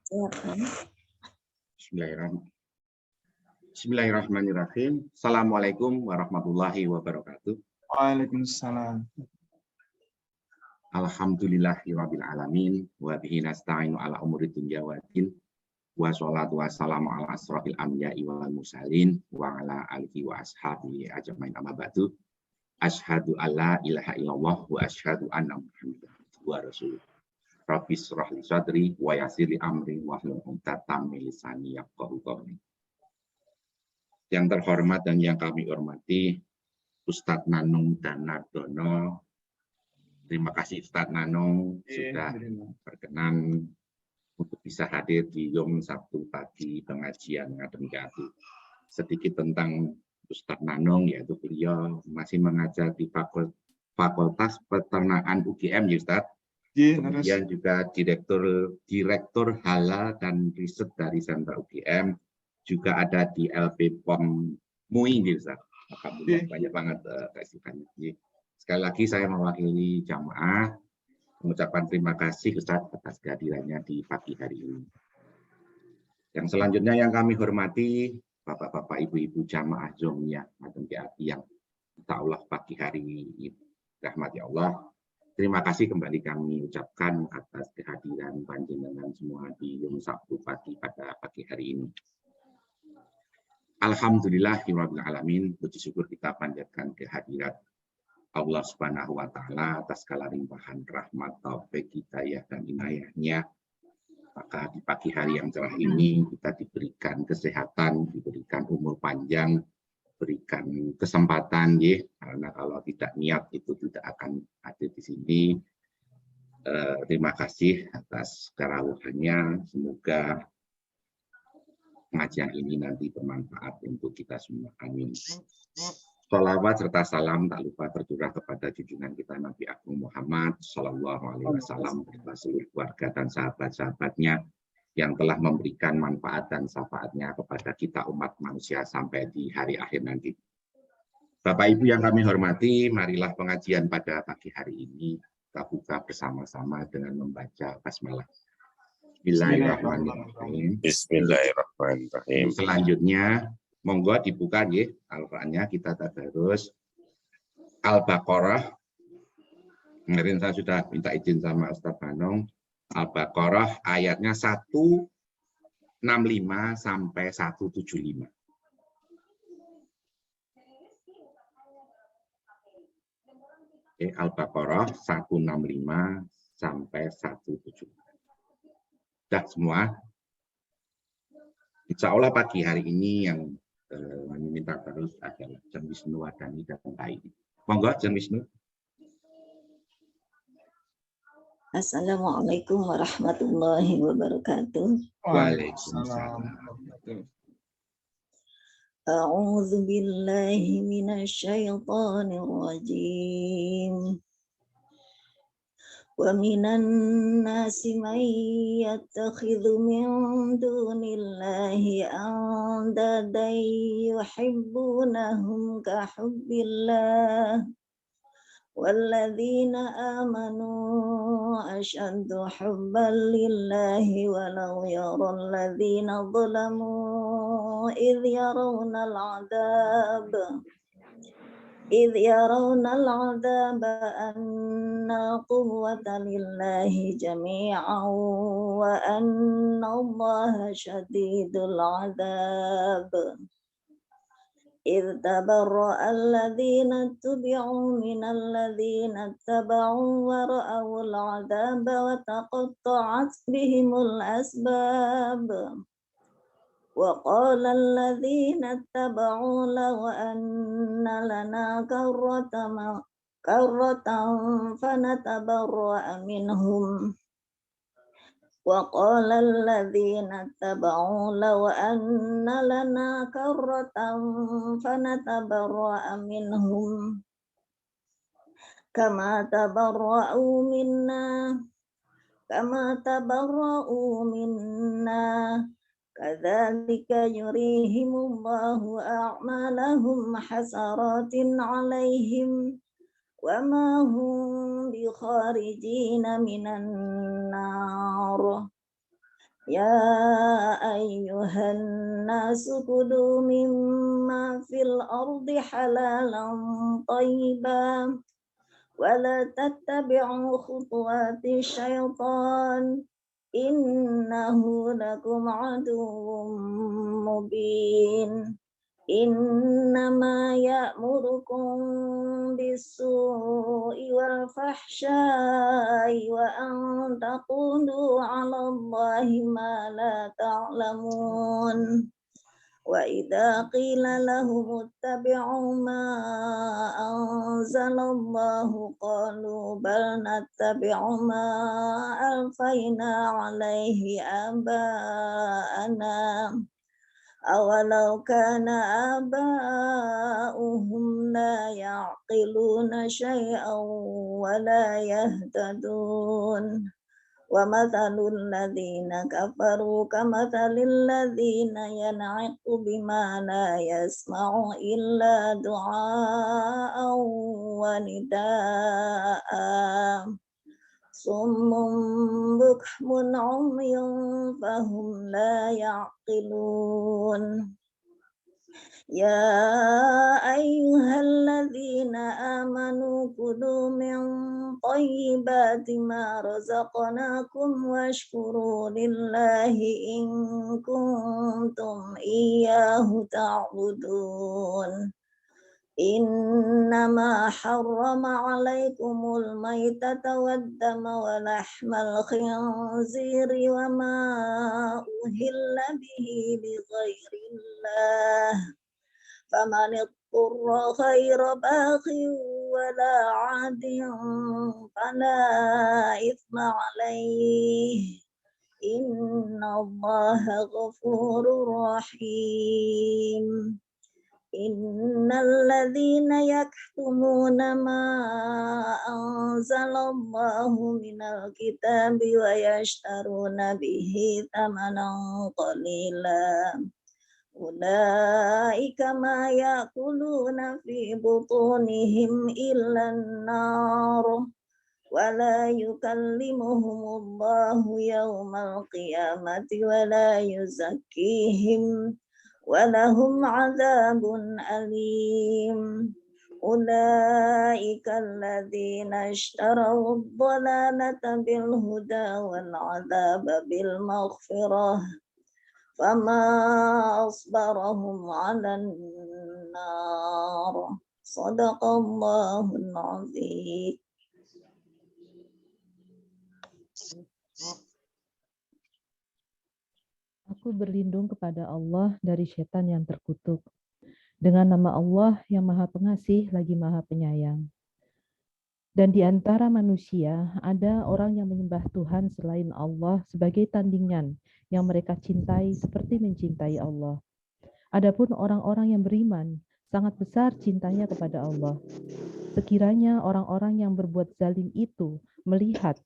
Silakan. Bismillahirrahmanirrahim. Assalamualaikum warahmatullahi wabarakatuh. Waalaikumsalam. Alhamdulillahirabbil alamin wa bihi nasta'inu ala umuri dunya waddin. Wa sholatu wassalamu ala asrofil anbiya'i wal mursalin wa ala alihi wa ashabihi ajmain, amma ba'du. Asyhadu alla ilaha illallah wa asyhadu anna muhammadan abduhu wa rasuluh. Rabbi shrah li sadri wa yassir li amri wahlul 'uqdatam min lisani yafqahu qawli. Yang terhormat dan yang kami hormati Ustadz Nanung Danardono. Terima kasih Ustadz Nanung sudah berkenan untuk bisa hadir di Yom Sabtu pagi pengajian Ngadem Gatu. Sedikit tentang Ustadz Nanung, yaitu beliau masih mengajar di Fakultas Peternakan UGM, ya Ustadz. Kemudian juga Direktur Halal dan Riset dari Sentra UGM, juga ada di LP POM MUI, ya Ustadz. Alhamdulillah, banyak banget kesibukannya. Sekali lagi saya mewakili jamaah mengucapkan terima kasih Ustadz atas kehadirannya di pagi hari ini. Yang selanjutnya yang kami hormati Bapak-bapak, Ibu-ibu jamaah Zomiyah Ngadem Gatu yang insya Allah pagi hari ini rahmati Allah. Terima kasih kembali kami ucapkan atas kehadiran panjenengan semua di Yom Sabtu pagi pada pagi hari ini. Alhamdulillahirabbil alamin, puji syukur kita panjatkan kehadirat Allah Subhanahu wa taala atas segala limpahan rahmat, taufik, hidayah dan inayahnya. Maka di pagi hari yang cerah ini kita diberikan kesehatan, diberikan umur panjang, berikan kesempatan, ya, karena kalau tidak niat itu tidak akan ada di sini. Terima kasih atas kerawuhannya. Semoga pengajian ini nanti bermanfaat untuk kita semua. Amin. Sholawat serta salam tak lupa tercurah kepada junjungan kita Nabi Agung Muhammad Shallallahu Alaihi Wasallam beserta seluruh keluarga dan sahabat-sahabatnya yang telah memberikan manfaat dan syafaatnya kepada kita umat manusia sampai di hari akhir nanti. Bapak Ibu yang kami hormati, marilah pengajian pada pagi hari ini kita buka bersama-sama dengan membaca basmalah. Bismillahirrahmanirrahim. Bismillahirrahmanirrahim. Selanjutnya, monggo dibuka ya Al-Qur'annya, kita tadarus Al-Baqarah. Kemarin saya sudah minta izin sama Ustaz Banong. Al-Baqarah ayatnya 165 sampai 175. Oke, Al-Baqarah 165 sampai 175. Sudah semua? Insya Allah pagi hari ini yang meminta terus adalah Jan Wisnu Wardani dan Pak ini. Monggo Jan Wisnu. Assalamualaikum warahmatullahi wabarakatuh. Waalaikumsalam. A'udzu billahi minasyaitonir rajim. Wa minan nasi may yattakhidhu min dunillahi andadan yuhibbunahum ka hubbillah. وَالَّذِينَ آمَنُوا أَشَدُّ حُبًّا لِلَّهِ وَلَوْ يَرَى الَّذِينَ ظَلَمُوا إِذْ يَرَوْنَ الْعَذَابَ أَنَّ الْقُوَّةَ لِلَّهِ جَمِيعًا وَأَنَّ اللَّهَ شَدِيدُ الْعَذَابِ. إِذْ تَبَرَّأَ الَّذِينَ اتُّبِعُوا مِنَ الَّذِينَ اتَّبَعُوا وَرَأَوُا الْعَذَابَ وَتَقَطَّعَتْ بِهِمُ الْأَسْبَابُ. وَقَالَ الَّذِينَ اتَّبَعُوا لَوْ أَنَّ لَنَا كَرَّةً فَنَتَبَرَّأَ مِنْهُمْ. وَقَالَ الَّذِينَ اتَّبَعُوا لَوْ أَنَّ لَنَا كَرَّةً فَنَتَبَرَّأَ مِنْهُمْ كَمَا تَبَرَّؤُوا مِنَّا كَذَلِكَ يُرِيهِمُ اللَّهُ أَعْمَالَهُمْ حَسَرَاتٍ عَلَيْهِمْ وَمَا هُمْ بِخَارِجِينَ مِنَ النَّارِ. يا أيها الناس كلوا مما في الأرض حلالا طيبا ولا تتبعوا خطوات الشيطان إنه لكم عدو مبين إنما يأمركم بالسوء والفحشاء وأن تقولوا على الله ما لا تعلمون وإذا قيل لهم اتبعوا ما أنزل الله قالوا بل نتبع ما ألفينا عليه آباءنا أولو كان آباؤهم لا يعقلون شيئا ولا يهتدون ومثل الذين كفروا كمثل الذين ينعق بما لا يسمع إلا دعاء ونداء صم بكم عمي فهم لا يعقلون يا أيها الذين آمنوا كلوا من طيبات ما رزقناكم واشكروا لله إن كنتم إياه تعبدون إنما حرم عليكم الميتة والدم ولحم الخنزير وما أهل به لغير الله فمن اضطر غير باغ ولا عاد فلا إثم عليه إن الله غفور رحيم إن الذين يكتمون ما أنزل الله من الكتاب ويشترون به ثمنا قليلا أولئك ما يأكلون في بطونهم إلا النار ولا يكلمهم الله يوم القيامة ولا يزكيهم ولهم عذاب أليم أولئك الذين اشتروا الضلالة بالهدى والعذاب بالمغفرة فما أصبرهم على النار صدق الله العظيم. Aku berlindung kepada Allah dari setan yang terkutuk. Dengan nama Allah yang Maha Pengasih lagi Maha Penyayang. Dan di antara manusia ada orang yang menyembah Tuhan selain Allah sebagai tandingan yang mereka cintai seperti mencintai Allah. Adapun orang-orang yang beriman sangat besar cintanya kepada Allah. Sekiranya orang-orang yang berbuat zalim itu melihat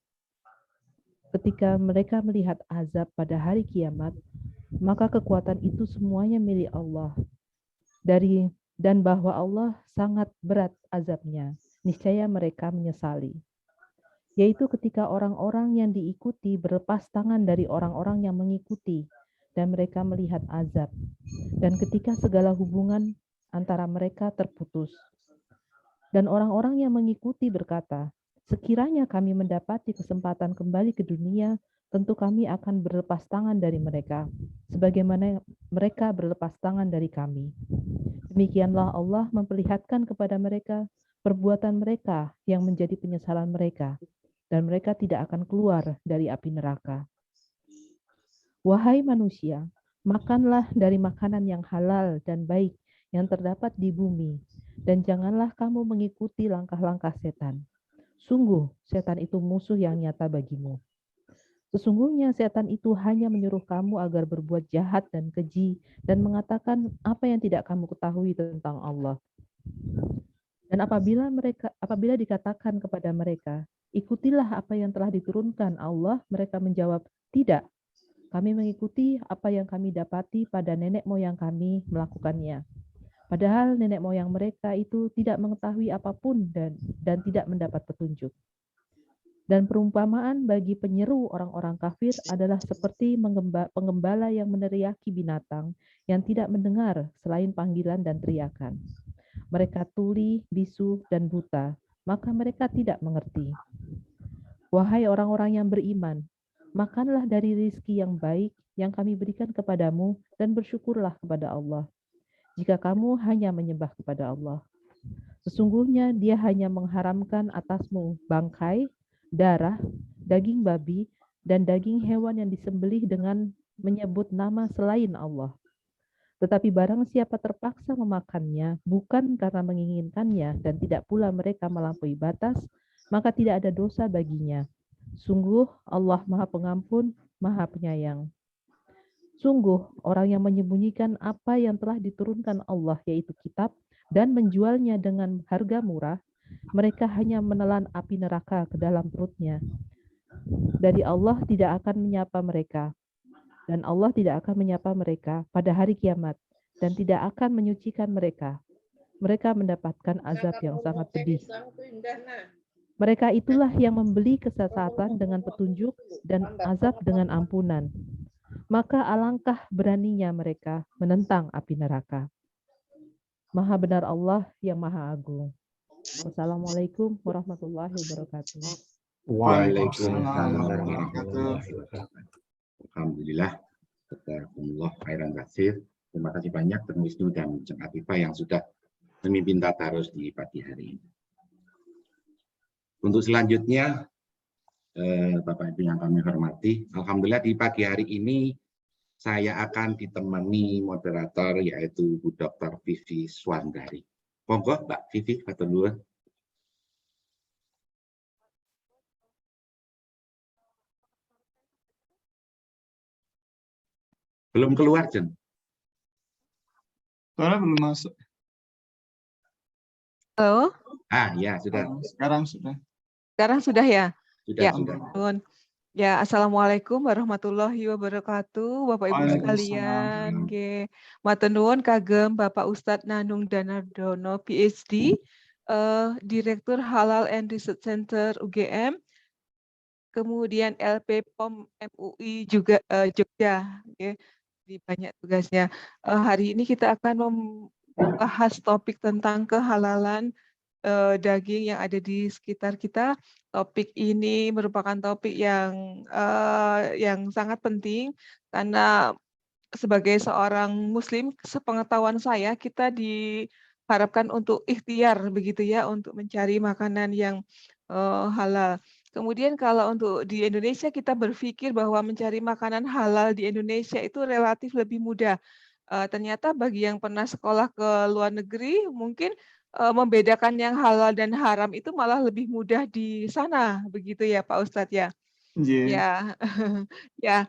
ketika mereka melihat azab pada hari kiamat, maka kekuatan itu semuanya milik Allah. Dan bahwa Allah sangat berat azabnya, niscaya mereka menyesali. Yaitu ketika orang-orang yang diikuti berlepas tangan dari orang-orang yang mengikuti, dan mereka melihat azab. Dan ketika segala hubungan antara mereka terputus. Dan orang-orang yang mengikuti berkata, sekiranya kami mendapati kesempatan kembali ke dunia, tentu kami akan berlepas tangan dari mereka, sebagaimana mereka berlepas tangan dari kami. Demikianlah Allah memperlihatkan kepada mereka perbuatan mereka yang menjadi penyesalan mereka, dan mereka tidak akan keluar dari api neraka. Wahai manusia, makanlah dari makanan yang halal dan baik yang terdapat di bumi, dan janganlah kamu mengikuti langkah-langkah setan. Sungguh, setan itu musuh yang nyata bagimu. Sesungguhnya setan itu hanya menyuruh kamu agar berbuat jahat dan keji dan mengatakan apa yang tidak kamu ketahui tentang Allah. Dan apabila dikatakan kepada mereka, ikutilah apa yang telah diturunkan Allah, mereka menjawab, tidak. Kami mengikuti apa yang kami dapati pada nenek moyang kami melakukannya. Padahal nenek moyang mereka itu tidak mengetahui apapun dan tidak mendapat petunjuk. Dan perumpamaan bagi penyeru orang-orang kafir adalah seperti penggembala yang meneriaki binatang yang tidak mendengar selain panggilan dan teriakan. Mereka tuli, bisu, dan buta, maka mereka tidak mengerti. Wahai orang-orang yang beriman, makanlah dari rizki yang baik yang kami berikan kepadamu dan bersyukurlah kepada Allah. Jika kamu hanya menyembah kepada Allah. Sesungguhnya dia hanya mengharamkan atasmu bangkai, darah, daging babi, dan daging hewan yang disembelih dengan menyebut nama selain Allah. Tetapi barang siapa terpaksa memakannya, bukan karena menginginkannya dan tidak pula mereka melampaui batas, maka tidak ada dosa baginya. Sungguh Allah Maha Pengampun, Maha Penyayang. Sungguh orang yang menyembunyikan apa yang telah diturunkan Allah, yaitu kitab, dan menjualnya dengan harga murah, mereka hanya menelan api neraka ke dalam perutnya. Dari Allah tidak akan menyapa mereka, dan Allah tidak akan menyapa mereka pada hari kiamat, dan tidak akan menyucikan mereka. Mereka mendapatkan azab yang sangat pedih. Mereka itulah yang membeli kesesatan dengan petunjuk dan azab dengan ampunan. Maka alangkah beraninya mereka menentang api neraka. Maha benar Allah yang Maha Agung. Wassalamualaikum warahmatullahi wabarakatuh. Waalaikumsalam warahmatullahi wabarakatuh. Alhamdulillah. Jazakumullah khairan katsir. Terima kasih banyak Bang Wisnu dan Ceng Atifah yang sudah memimpin tadarus di pagi hari ini. Untuk selanjutnya, Bapak Ibu yang kami hormati, alhamdulillah di pagi hari ini saya akan ditemani moderator yaitu Bu Dr. Vivi Swandari. Monggo Mbak Vivi, matur nuwun. Belum keluar, Jen? Suara belum masuk. Halo, Ya, sudah. Sekarang sudah. sekarang sudah ya? Ya, Sudah. Nun. Ya, Assalamualaikum warahmatullahi wabarakatuh, Bapak Ibu Waalaikumsalam. sekalian. Matur nuwun kagem Bapak Ustadz Nanung Danardono, PhD, Direktur Halal and Research Center UGM, kemudian LP POM MUI juga Jogja. Di banyak tugasnya. Hari ini kita akan membahas topik tentang kehalalan daging yang ada di sekitar kita. Topik ini merupakan topik yang sangat penting karena sebagai seorang Muslim, sepengetahuan saya kita diharapkan untuk ikhtiar begitu ya untuk mencari makanan yang halal. Kemudian kalau untuk di Indonesia kita berpikir bahwa mencari makanan halal di Indonesia itu relatif lebih mudah. Ternyata bagi yang pernah sekolah ke luar negeri mungkin membedakan yang halal dan haram itu malah lebih mudah di sana, begitu ya Pak Ustadz ya? Ya, ya.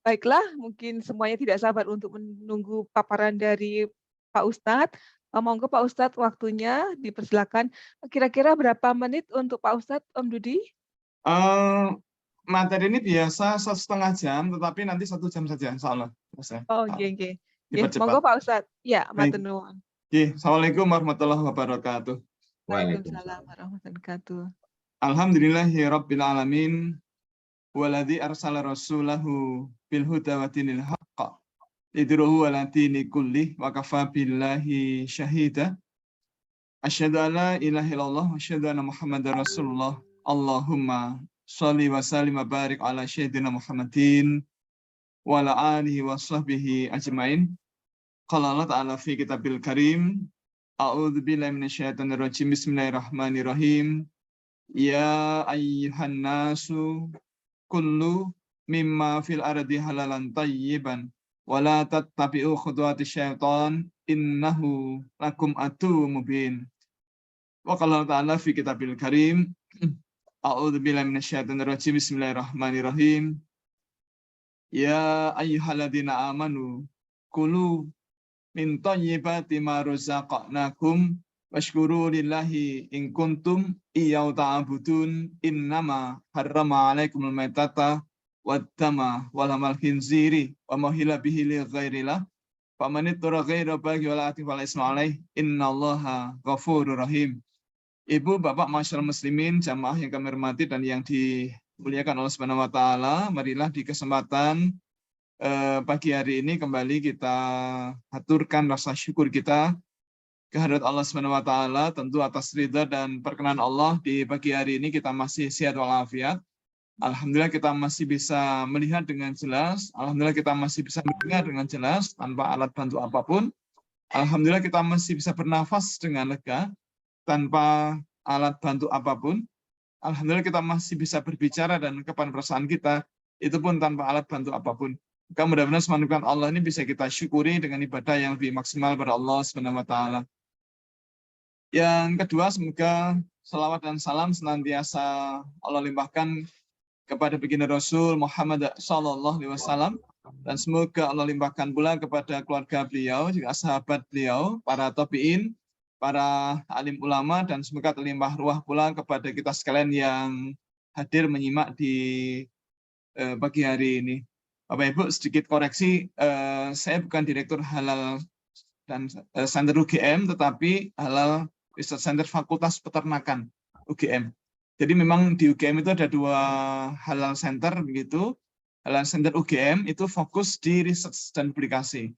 Baiklah, mungkin semuanya tidak sabar untuk menunggu paparan dari Pak Ustadz. Monggo Pak Ustadz, waktunya dipersilakan. Kira-kira berapa menit untuk Pak Ustadz, Om Dudi? Materi ini biasa 1,5 jam, tetapi nanti 1 jam saja, insya Allah. Oh, oke. Monggo Pak Ustadz. Ya, matur nuwun. Assalamualaikum warahmatullahi wabarakatuh. Waalaikumsalam warahmatullahi wabarakatuh. Alhamdulillahirabbil alamin waladzi arsala rasulahu bil huda wa dinil haqq lidruhu ala dini kulli wa kafa billahi syahida. Asyhadu an la ilaha illallah wa asyhadu anna Muhammadar Rasulullah. Allahumma sholli wa sallim wa barik ala sayyidina Muhammadin wa ala alihi wa sahbihi ajmain. Qala Allah Ta'ala fi kitabil karim, a'udzu billahi minasyaitonir rajim, bismillahirrahmanirrahim. Ya ayyuhan nasu kullu mimma fil ardi halalan tayyiban wa la tattabi'u khutuwatis syaitan innahu lakum aduwwum mubin. Wa qala Allah Ta'ala fi kitabil karim, a'udzu billahi minasyaitonir rajim, bismillahirrahmanirrahim. Ya ayyuhalladzina amanu kulu min thayyibati ma razaqnakum washkuru lillahi in kuntum iyyahu ta'budun innama harrama 'alaikumul maitata wad-dama wal hamal khinziri wa ma hila bihi li ghairillah faman ittara ghaira baghi wala atif wala isma 'alaihi innallaha ghafurur rahim. Ibu, Bapak, masyarakat muslimin, jamaah yang kami hormati dan yang dimuliakan Allah Subhanahu wa taala, marilah di kesempatan pagi hari ini kembali kita aturkan rasa syukur kita kehadirat Allah Subhanahu wa taala, tentu atas ridha dan perkenan Allah di pagi hari ini kita masih sehat walafiat. Alhamdulillah kita masih bisa melihat dengan jelas, alhamdulillah kita masih bisa mendengar dengan jelas tanpa alat bantu apapun. Alhamdulillah kita masih bisa bernafas dengan lega tanpa alat bantu apapun. Alhamdulillah kita masih bisa berbicara dan ungkapan perasaan kita itu pun tanpa alat bantu apapun. Maka mudah-mudahan semoga Allah ini bisa kita syukuri dengan ibadah yang lebih maksimal pada Allah Subhanahu wa taala. Yang kedua, semoga salawat dan salam senantiasa Allah limpahkan kepada baginda Rasul Muhammad SAW, dan semoga Allah limpahkan pula kepada keluarga beliau, juga sahabat beliau, para tabi'in, para alim ulama, dan semoga terlimpah ruah pula kepada kita sekalian yang hadir menyimak di pagi hari ini. Bapak Ibu, sedikit koreksi, saya bukan direktur halal dan Center UGM, tetapi halal Research Center Fakultas Peternakan UGM. Jadi memang di UGM itu ada 2 halal center begitu. Halal Center UGM itu fokus di research dan publikasi.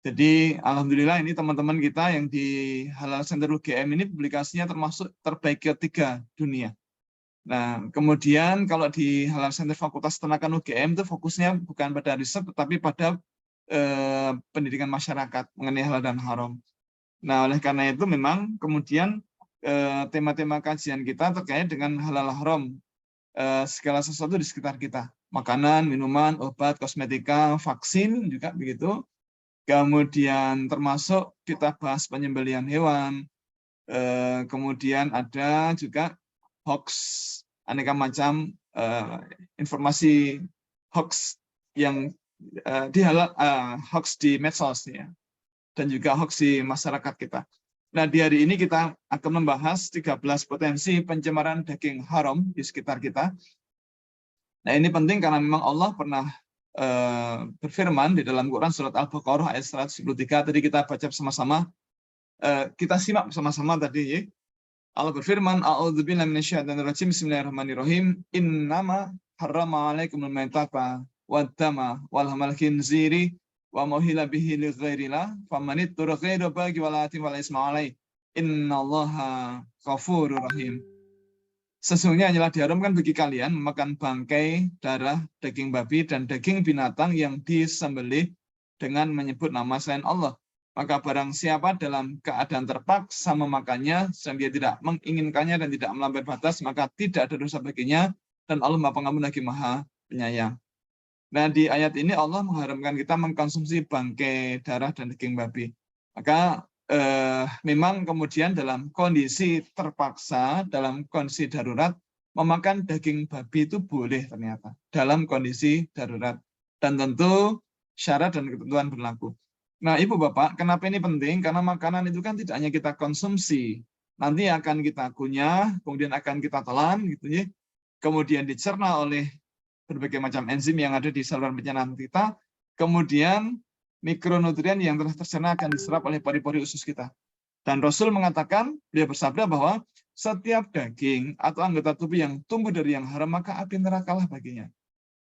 Jadi alhamdulillah ini teman-teman kita yang di Halal Center UGM ini publikasinya termasuk terbaik ketiga dunia. Nah, kemudian kalau di Halal Center Fakultas Peternakan UGM itu fokusnya bukan pada riset tetapi pada pendidikan masyarakat mengenai halal dan haram. Nah, oleh karena itu memang kemudian tema-tema kajian kita terkait dengan halal haram, segala sesuatu di sekitar kita, makanan, minuman, obat, kosmetika, vaksin juga begitu. Kemudian termasuk kita bahas penyembelihan hewan, kemudian ada juga hoax, aneka macam informasi hoax yang hoax di medsos ya, dan juga hoax di masyarakat kita. Nah, di hari ini kita akan membahas 13 potensi pencemaran daging haram di sekitar kita. Nah, ini penting karena memang Allah pernah berfirman di dalam Quran surat Al-Baqarah ayat 173. Tadi kita baca bersama-sama, kita simak bersama-sama tadi ya. Allah berfirman, A'udzubillahi minasyaitonir rajim, bismillahirrahmanirrahim, innama harrama 'alaikumul maitata wad-dama wal hamal khinziri wa mauhila bihi li ghairillah famanit turghairu bagi walati wal isma alai innallaha ghafurur rahim. Sesungguhnya hanyalah diharamkan bagi kalian memakan bangkai, darah, daging babi dan daging binatang yang disembelih dengan menyebut nama selain Allah. Maka barang siapa dalam keadaan terpaksa memakannya sedang dia tidak menginginkannya dan tidak melampaui batas, maka tidak ada dosa baginya dan Allah Maha Pengampun lagi Maha Penyayang. Nah, di ayat ini Allah mengharamkan kita mengkonsumsi bangkai, darah, dan daging babi. Maka memang kemudian dalam kondisi terpaksa, dalam kondisi darurat, memakan daging babi itu boleh ternyata. Dalam kondisi darurat. Dan tentu syarat dan ketentuan berlaku. Nah, Ibu Bapak, kenapa ini penting? Karena makanan itu kan tidak hanya kita konsumsi. Nanti akan kita kunyah, kemudian akan kita telan, gitu ya. Kemudian dicerna oleh berbagai macam enzim yang ada di saluran pencernaan kita, kemudian mikronutrien yang telah tercerna akan diserap oleh pori-pori usus kita. Dan Rasul mengatakan, beliau bersabda bahwa setiap daging atau anggota tubuh yang tumbuh dari yang haram, maka api neraka lah baginya.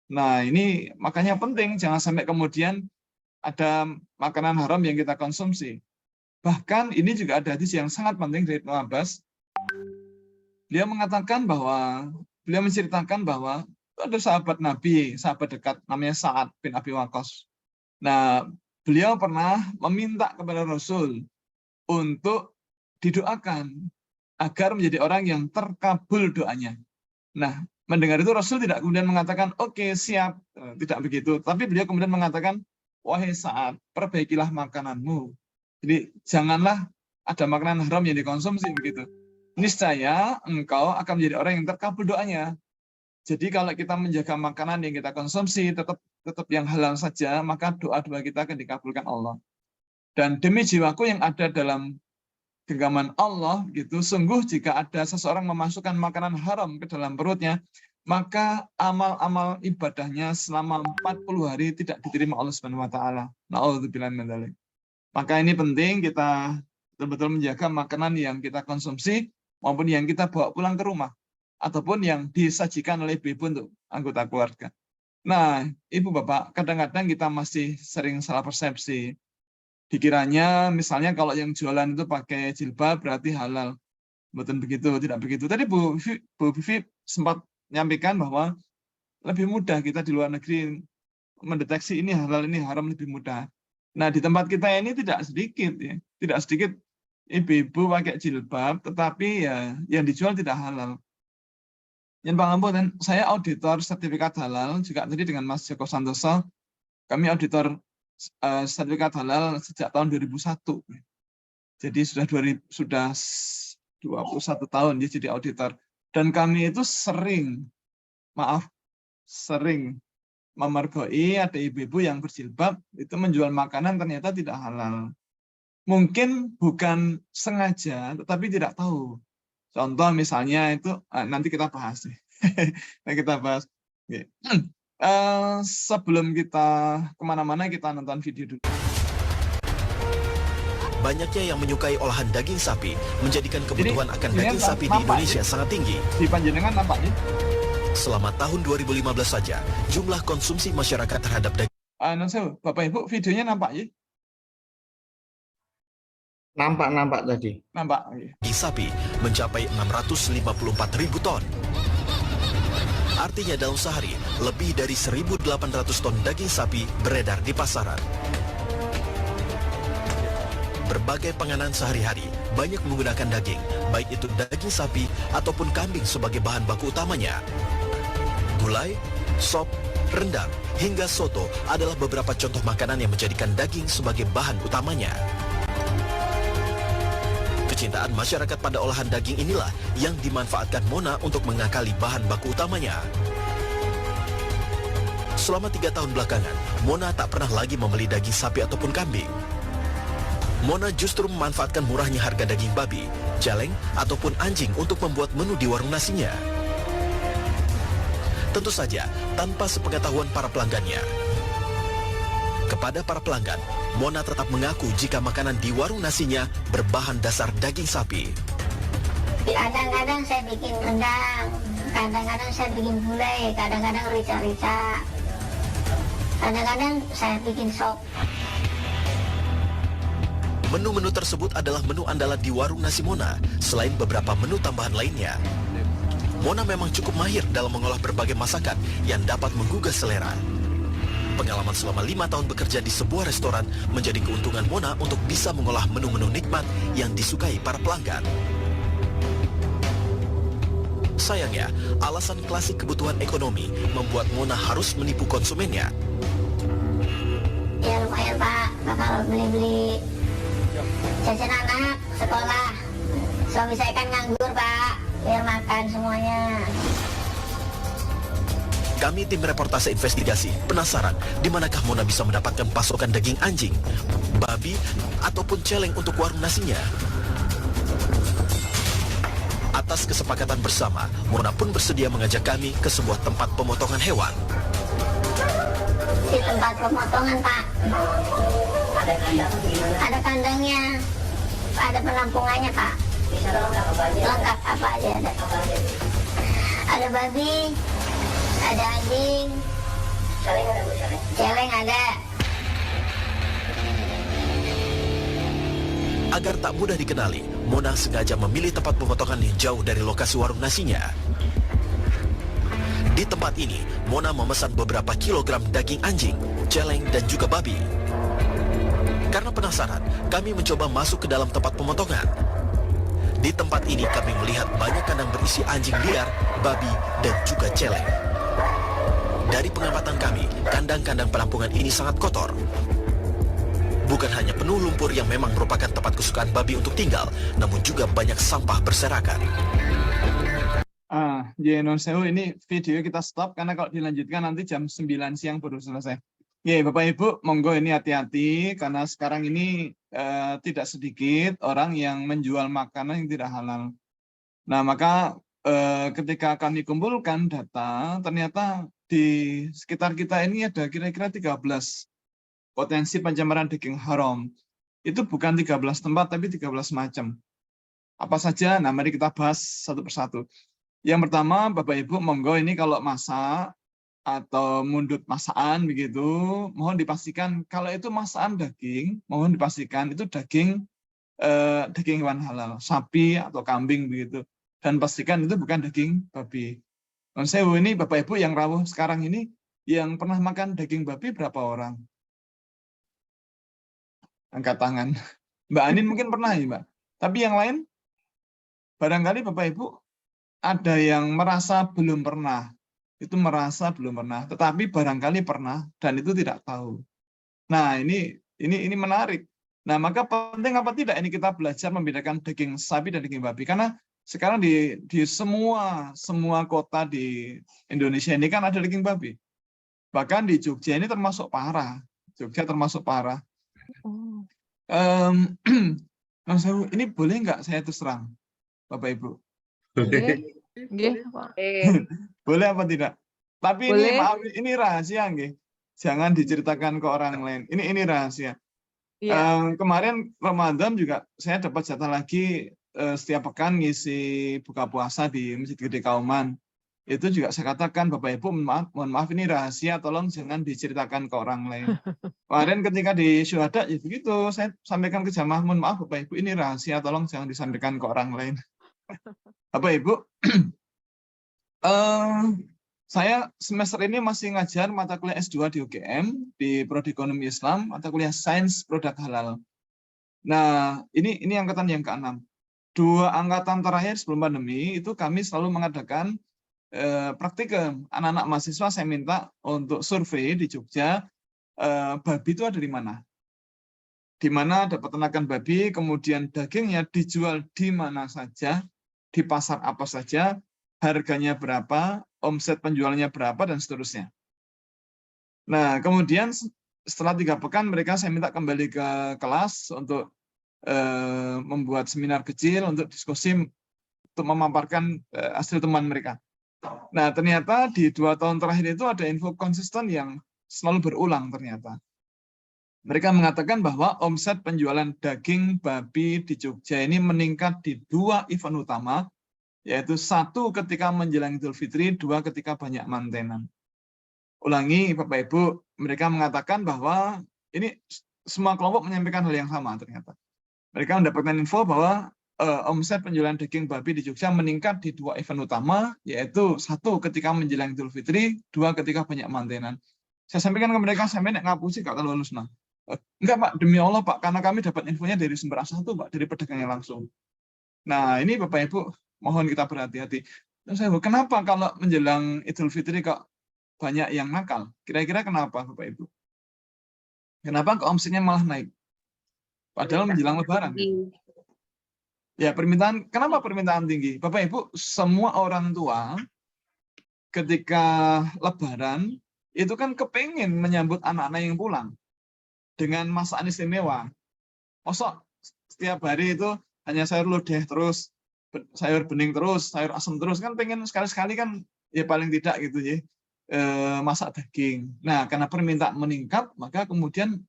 Nah, ini makanya penting, jangan sampai kemudian ada makanan haram yang kita konsumsi. Bahkan ini juga ada hadis yang sangat penting dari Ibnu Abbas. Beliau mengatakan bahwa, beliau menceritakan bahwa ada sahabat Nabi, sahabat dekat, namanya Sa'ad bin Abi Waqqas. Nah, beliau pernah meminta kepada Rasul untuk didoakan agar menjadi orang yang terkabul doanya. Nah, mendengar itu Rasul tidak kemudian mengatakan, oke, siap, tidak begitu. Tapi beliau kemudian mengatakan, wahai Sa'ad, perbaikilah makananmu. Jadi, janganlah ada makanan haram yang dikonsumsi begitu. Niscaya engkau akan menjadi orang yang terkabul doanya. Jadi kalau kita menjaga makanan yang kita konsumsi tetap yang halal saja, maka doa-doa kita akan dikabulkan Allah. Dan demi jiwaku yang ada dalam genggaman Allah, gitu, sungguh jika ada seseorang memasukkan makanan haram ke dalam perutnya, maka amal-amal ibadahnya selama 40 hari tidak diterima Allah Subhanahu wa taala. Na'udzubillah min dzalik. Maka ini penting kita betul-betul menjaga makanan yang kita konsumsi maupun yang kita bawa pulang ke rumah, ataupun yang disajikan oleh ibu untuk anggota keluarga. Nah, Ibu Bapak, kadang-kadang kita masih sering salah persepsi. Dikiranya misalnya kalau yang jualan itu pakai jilbab berarti halal. Betul begitu, tidak begitu. Tadi Bu Vivi sempat menyampaikan bahwa lebih mudah kita di luar negeri mendeteksi ini halal, ini haram lebih mudah. Nah, di tempat kita ini tidak sedikit, ya. Tidak sedikit ibu-ibu pakai jilbab, tetapi ya yang dijual tidak halal. Yang pangapunten, saya auditor sertifikat halal juga tadi dengan Mas Joko Santoso. Kami auditor sertifikat halal sejak tahun 2001. Jadi sudah 21 tahun ya jadi auditor. Dan kami itu sering memergoi ada ibu-ibu yang berjilbab itu menjual makanan ternyata tidak halal. Mungkin bukan sengaja, tetapi tidak tahu. Contoh misalnya itu, nanti kita bahas. Kita bahas. Sebelum kita kemana-mana, kita nonton video dulu. Banyaknya yang menyukai olahan daging sapi menjadikan kebutuhan akan daging sapi di Indonesia sangat tinggi. Di panjenengan nampaknya? Selama tahun 2015 saja, jumlah konsumsi masyarakat terhadap daging Bapak Ibu, videonya nampak ya? Nampak tadi. Nampak. sapi mencapai 654.000 ton. Artinya dalam sehari, lebih dari 1.800 ton daging sapi beredar di pasaran. Berbagai panganan sehari-hari banyak menggunakan daging, baik itu daging sapi ataupun kambing sebagai bahan baku utamanya. Gulai, sop, rendang, hingga soto adalah beberapa contoh makanan yang menjadikan daging sebagai bahan utamanya. Kecintaan masyarakat pada olahan daging inilah yang dimanfaatkan Mona untuk mengakali bahan baku utamanya. Selama 3 tahun belakangan, Mona tak pernah lagi membeli daging sapi ataupun kambing. Mona justru memanfaatkan murahnya harga daging babi, celeng, ataupun anjing untuk membuat menu di warung nasinya. Tentu saja, tanpa sepengetahuan para pelanggannya. Kepada para pelanggan, Mona tetap mengaku jika makanan di warung nasinya berbahan dasar daging sapi. Kadang-kadang saya bikin rendang, kadang-kadang saya bikin gulai, kadang-kadang rica-rica, kadang-kadang saya bikin sop. Menu-menu tersebut adalah menu andalan di warung nasi Mona, selain beberapa menu tambahan lainnya. Mona memang cukup mahir dalam mengolah berbagai masakan yang dapat menggugah selera. Pengalaman selama 5 tahun bekerja di sebuah restoran menjadi keuntungan Mona untuk bisa mengolah menu-menu nikmat yang disukai para pelanggan. Sayangnya, alasan klasik kebutuhan ekonomi membuat Mona harus menipu konsumennya. Ya lumayan Pak, bakal beli-beli jajan anak sekolah. Suami saya kan nganggur Pak, biar makan semuanya. Kami tim reportase investigasi penasaran di manakah Mona bisa mendapatkan pasokan daging anjing, babi, ataupun celeng untuk warung nasinya. Atas kesepakatan bersama, Mona pun bersedia mengajak kami ke sebuah tempat pemotongan hewan. Di tempat pemotongan Pak, ada kandangnya, ada penampungannya Pak, lengkap apa aja ada. Ada babi, ada anjing, celeng ada. Agar tak mudah dikenali, Mona sengaja memilih tempat pemotongan yang jauh dari lokasi warung nasinya. Di tempat ini, Mona memesan beberapa kilogram daging anjing, celeng, dan juga babi. Karena penasaran, kami mencoba masuk ke dalam tempat pemotongan. Di tempat ini kami melihat banyak kandang berisi anjing liar, babi, dan juga celeng. Dari pengamatan kami, kandang-kandang penampungan ini sangat kotor. Bukan hanya penuh lumpur yang memang merupakan tempat kesukaan babi untuk tinggal, namun juga banyak sampah berserakan. Non sewu, ini video kita stop karena kalau dilanjutkan nanti jam 9 siang baru selesai. Bapak Ibu, monggo ini hati-hati karena sekarang ini tidak sedikit orang yang menjual makanan yang tidak halal. Nah, maka ketika kami kumpulkan data, ternyata di sekitar kita ini ada kira-kira 13 potensi pencemaran daging haram. Itu bukan 13 tempat, tapi 13 macam. Apa saja? Nah, mari kita bahas satu persatu. Yang pertama, Bapak Ibu, monggo ini kalau masak atau mundut masakan begitu, mohon dipastikan kalau itu masakan daging, mohon dipastikan itu daging hewan halal, sapi atau kambing begitu. Dan pastikan itu bukan daging babi. Non sewu ini Bapak Ibu yang rawuh sekarang ini yang pernah makan daging babi berapa orang? Angkat tangan. Mbak Anin mungkin pernah ya, Mbak. Tapi yang lain barangkali Bapak Ibu ada yang merasa belum pernah. Itu merasa belum pernah, tetapi barangkali pernah dan itu tidak tahu. Nah, ini menarik. Nah, maka penting apa tidak ini kita belajar membedakan daging sapi dan daging babi, karena sekarang di semua kota di Indonesia ini kan ada daging babi. Bahkan di Jogja ini termasuk parah. Jogja termasuk parah. Ini boleh nggak saya terus terang, Bapak Ibu? Boleh apa tidak? Tapi boleh. Ini maaf, ini rahasia nggih. Jangan diceritakan ke orang lain. Ini rahasia. Iya. Kemarin Ramadan juga saya dapat jatah lagi setiap pekan ngisi buka puasa di Masjid Gede Kauman. Itu juga saya katakan Bapak Ibu mohon maaf ini rahasia, tolong jangan diceritakan ke orang lain. Kemarin ketika di Syuhada ya begitu, saya sampaikan ke jamaah, mohon maaf Bapak Ibu ini rahasia, tolong jangan disampaikan ke orang lain. Bapak Ibu, saya semester ini masih ngajar mata kuliah S2 di UGM, di Prodi Ekonomi Islam, mata kuliah Sains Produk Halal. Nah, ini angkatan yang ke-6. 2 angkatan terakhir sebelum pandemi, itu kami selalu mengadakan praktikum. Anak-anak mahasiswa saya minta untuk survei di Jogja, babi itu ada di mana? Di mana ada peternakan babi, kemudian dagingnya dijual di mana saja, di pasar apa saja, harganya berapa, omset penjualannya berapa, dan seterusnya. Nah, kemudian setelah 3 pekan mereka saya minta kembali ke kelas untuk membuat seminar kecil untuk diskusi untuk memaparkan hasil teman mereka. Nah, ternyata di 2 tahun terakhir itu ada info konsisten yang selalu berulang ternyata. Mereka mengatakan bahwa omset penjualan daging babi di Jogja ini meningkat di 2 event utama, yaitu 1 ketika menjelang Idul Fitri, 2 ketika banyak mantenan. Ulangi Bapak Ibu, mereka mengatakan bahwa ini semua kelompok menyampaikan hal yang sama ternyata. Mereka mendapatkan info bahwa omset penjualan daging babi di Jogja meningkat di 2 event utama, yaitu 1 ketika menjelang Idul Fitri, 2 ketika banyak mantenan. Saya sampaikan ke mereka, saya ngapusi Kak kalau lulus. Enggak Pak, demi Allah Pak, karena kami dapat infonya dari sumber asal itu Pak, dari pedagangnya langsung. Nah, ini Bapak Ibu, mohon kita berhati-hati. Kenapa kalau menjelang Idul Fitri kok banyak yang nakal? Kira-kira kenapa Bapak Ibu? Kenapa kok omsetnya malah naik? Padahal menjelang Lebaran. Ya, kenapa permintaan tinggi? Bapak Ibu, semua orang tua ketika Lebaran itu kan kepengen menyambut anak-anak yang pulang dengan masakan istimewa. Masa setiap hari itu hanya sayur lodeh terus, sayur bening terus, sayur asem terus, kan pengen sekali-sekali kan ya paling tidak gitu ya, masak daging. Nah, karena permintaan meningkat, maka kemudian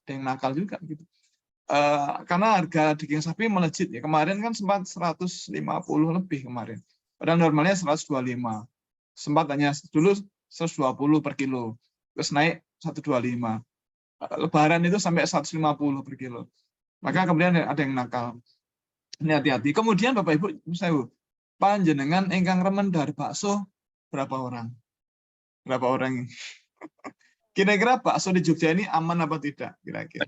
ada yang nakal juga gitu. Karena harga daging sapi melejit ya. Kemarin kan sempat 150 lebih kemarin. Padahal normalnya 125. Sempat hanya dulu 120 per kilo. Terus naik 125. Lebaran itu sampai 150 per kilo. Maka kemudian ada yang nakal. Ini hati-hati. Kemudian Bapak Ibu, panjenengan ingkang remen dar bakso berapa orang? Berapa orang? Kira-kira bakso di Jogja ini aman apa tidak? Kira-kira.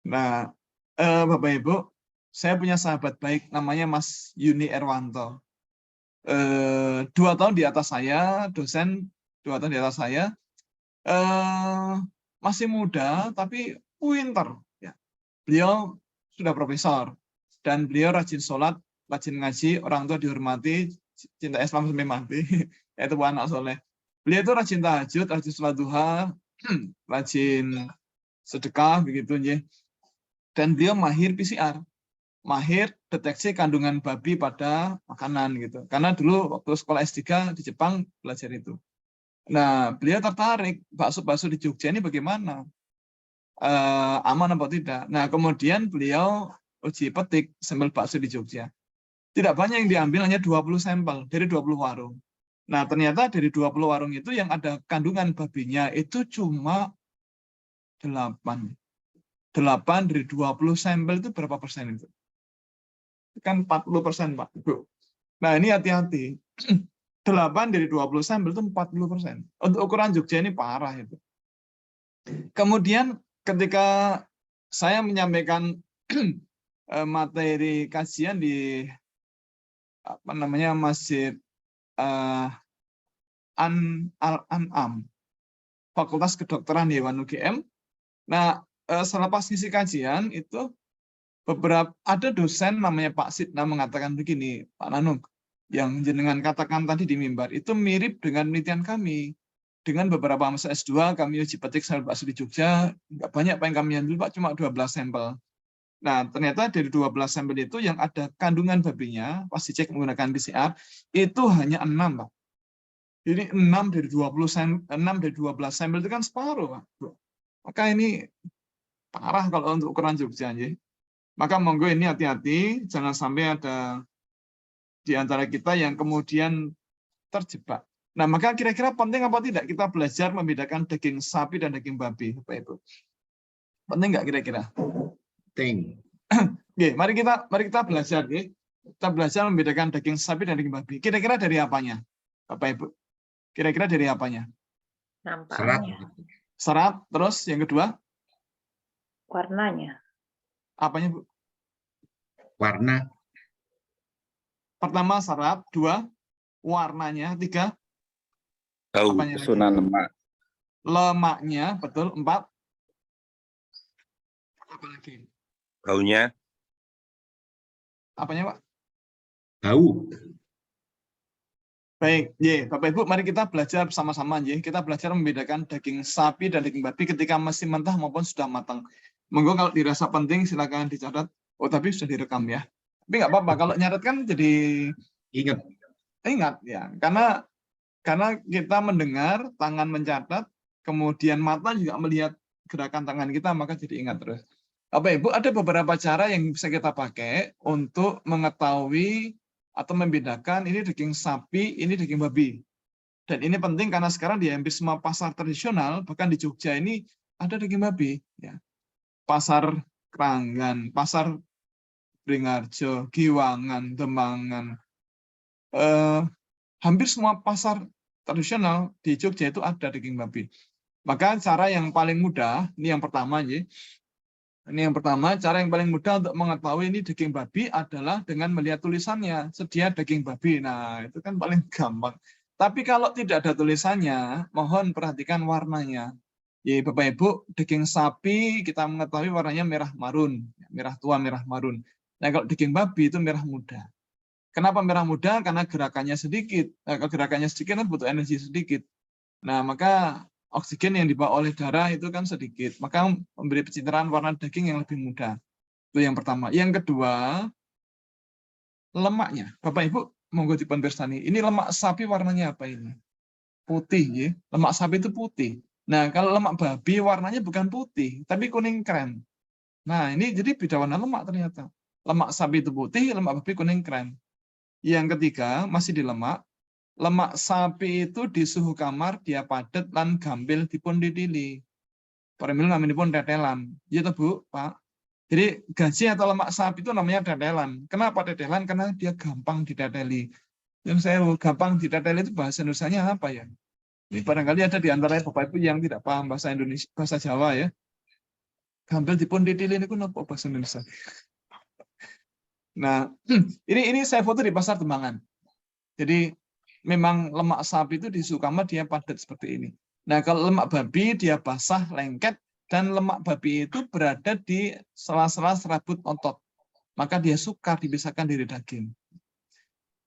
Nah, Bapak Ibu, saya punya sahabat baik namanya Mas Yuni Erwanto. 2 tahun di atas saya, dosen 2 tahun di atas saya. Masih muda tapi pinter. Ya. Beliau sudah profesor dan beliau rajin sholat, rajin ngaji, orang tua dihormati, cinta Islam sampai mati, yaitu anak soleh. Beliau itu rajin tahajud, rajin sholat duha, rajin sedekah begitu ya. Dan beliau mahir PCR, mahir deteksi kandungan babi pada makanan gitu. Karena dulu waktu sekolah S3 di Jepang belajar itu. Nah, beliau tertarik bakso-bakso di Jogja ini bagaimana? Aman apa tidak? Nah, kemudian beliau uji petik sampel bakso di Jogja. Tidak banyak yang diambil, hanya 20 sampel dari 20 warung. Nah, ternyata dari 20 warung itu yang ada kandungan babinya itu cuma 8. 8 dari 20 sampel itu berapa persen itu? Kan 40%, Pak. Nah, ini hati-hati. 8 dari 20 sampel itu 40%. Untuk ukuran Jogja ini parah itu. Kemudian ketika saya menyampaikan materi kajian di Masjid Al-An'am, Fakultas Kedokteran Hewan UGM. Nah, selepas ngisi kajian itu ada dosen namanya Pak Sidna mengatakan begini, Pak Nanung, yang jenengan katakan tadi di mimbar itu mirip dengan penelitian kami. Dengan beberapa masa S2 kami uji petik sampel bakso di Jogja, nggak banyak apa yang kami ambil, Pak, cuma 12 sampel. Nah, ternyata dari 12 sampel itu yang ada kandungan babinya, pas dicek menggunakan PCR, itu hanya 6, Pak. Jadi 6 dari 12 sampel itu kan separuh, Pak. Maka ini parah kalau untuk ukuran Jogja. Ya. Maka monggo ini hati-hati, jangan sampai ada di antara kita yang kemudian terjebak. Nah, maka kira-kira penting apa tidak kita belajar membedakan daging sapi dan daging babi, Bapak Ibu? Penting nggak kira-kira? Penting. Oke, mari kita belajar, ya. Kita belajar membedakan daging sapi dan daging babi. Kira-kira dari apanya, Bapak Ibu? Kira-kira dari apanya? Serat. Serat, terus yang kedua? Warnanya. Apanya, Bu? Warna. Pertama serat, 2 warnanya, 3 Tahu apanya susunan lagi? lemak. Lemaknya, betul, 4 apa lagi? Baunya. Apanya, Pak? Bau. Baik, Bapak Ibu, mari kita belajar bersama-sama, kita belajar membedakan daging sapi dan daging babi ketika masih mentah maupun sudah matang. Monggo kalau dirasa penting silakan dicatat. Oh, tapi sudah direkam ya. Tapi nggak apa-apa, kalau nyatet kan jadi ingat ya, karena kita mendengar, tangan mencatat, kemudian mata juga melihat gerakan tangan kita, maka jadi ingat terus. Bapak Ibu, ada beberapa cara yang bisa kita pakai untuk mengetahui atau membedakan ini daging sapi, ini daging babi. Dan ini penting karena sekarang di hampir semua pasar tradisional, bahkan di Jogja ini ada daging babi. Ya. Pasar Keranggan, pasar Beringharjo, Giwangan, Demangan. Hampir semua pasar tradisional di Jogja itu ada daging babi. Maka cara yang paling mudah, ini yang pertama, cara yang paling mudah untuk mengetahui ini daging babi adalah dengan melihat tulisannya, sedia daging babi. Nah, itu kan paling gampang. Tapi kalau tidak ada tulisannya, mohon perhatikan warnanya. Ya, Bapak Ibu, daging sapi kita mengetahui warnanya merah marun, merah tua, merah marun. Nah, kalau daging babi itu merah muda. Kenapa merah muda? Karena gerakannya sedikit. Kalau gerakannya sedikit kan butuh energi sedikit. Nah, maka oksigen yang dibawa oleh darah itu kan sedikit. Maka memberi pencitraan warna daging yang lebih muda. Itu yang pertama. Yang kedua, lemaknya. Bapak Ibu, monggo dipun pirsani. Ini lemak sapi warnanya apa ini? Putih, ya. Lemak sapi itu putih. Nah, kalau lemak babi warnanya bukan putih, tapi kuning krem. Nah, ini jadi beda warna lemak ternyata. Lemak sapi itu putih, lemak babi kuning krem. Yang ketiga, masih di lemak. Lemak sapi itu di suhu kamar dia padat lan gampil dipun didili. Paramil namanya pun tetelan. Ya Bu, Pak. Jadi gaji atau lemak sapi itu namanya tetelan. Kenapa tetelan? Karena dia gampang diteteli. Yang saya gampang diteteli itu bahasa Indonesianya apa ya? Ini barangkali ada di antara Bapak Ibu yang tidak paham bahasa Indonesia, bahasa Jawa ya. Gampil dipun didili ini apa bahasa Indonesia? Nah, ini saya foto di Pasar Demangan. Jadi memang lemak sapi itu di suhu kamar dia padat seperti ini. Nah, kalau lemak babi dia basah, lengket, dan lemak babi itu berada di sela-sela serabut otot. Maka dia sukar dipisahkan dari daging.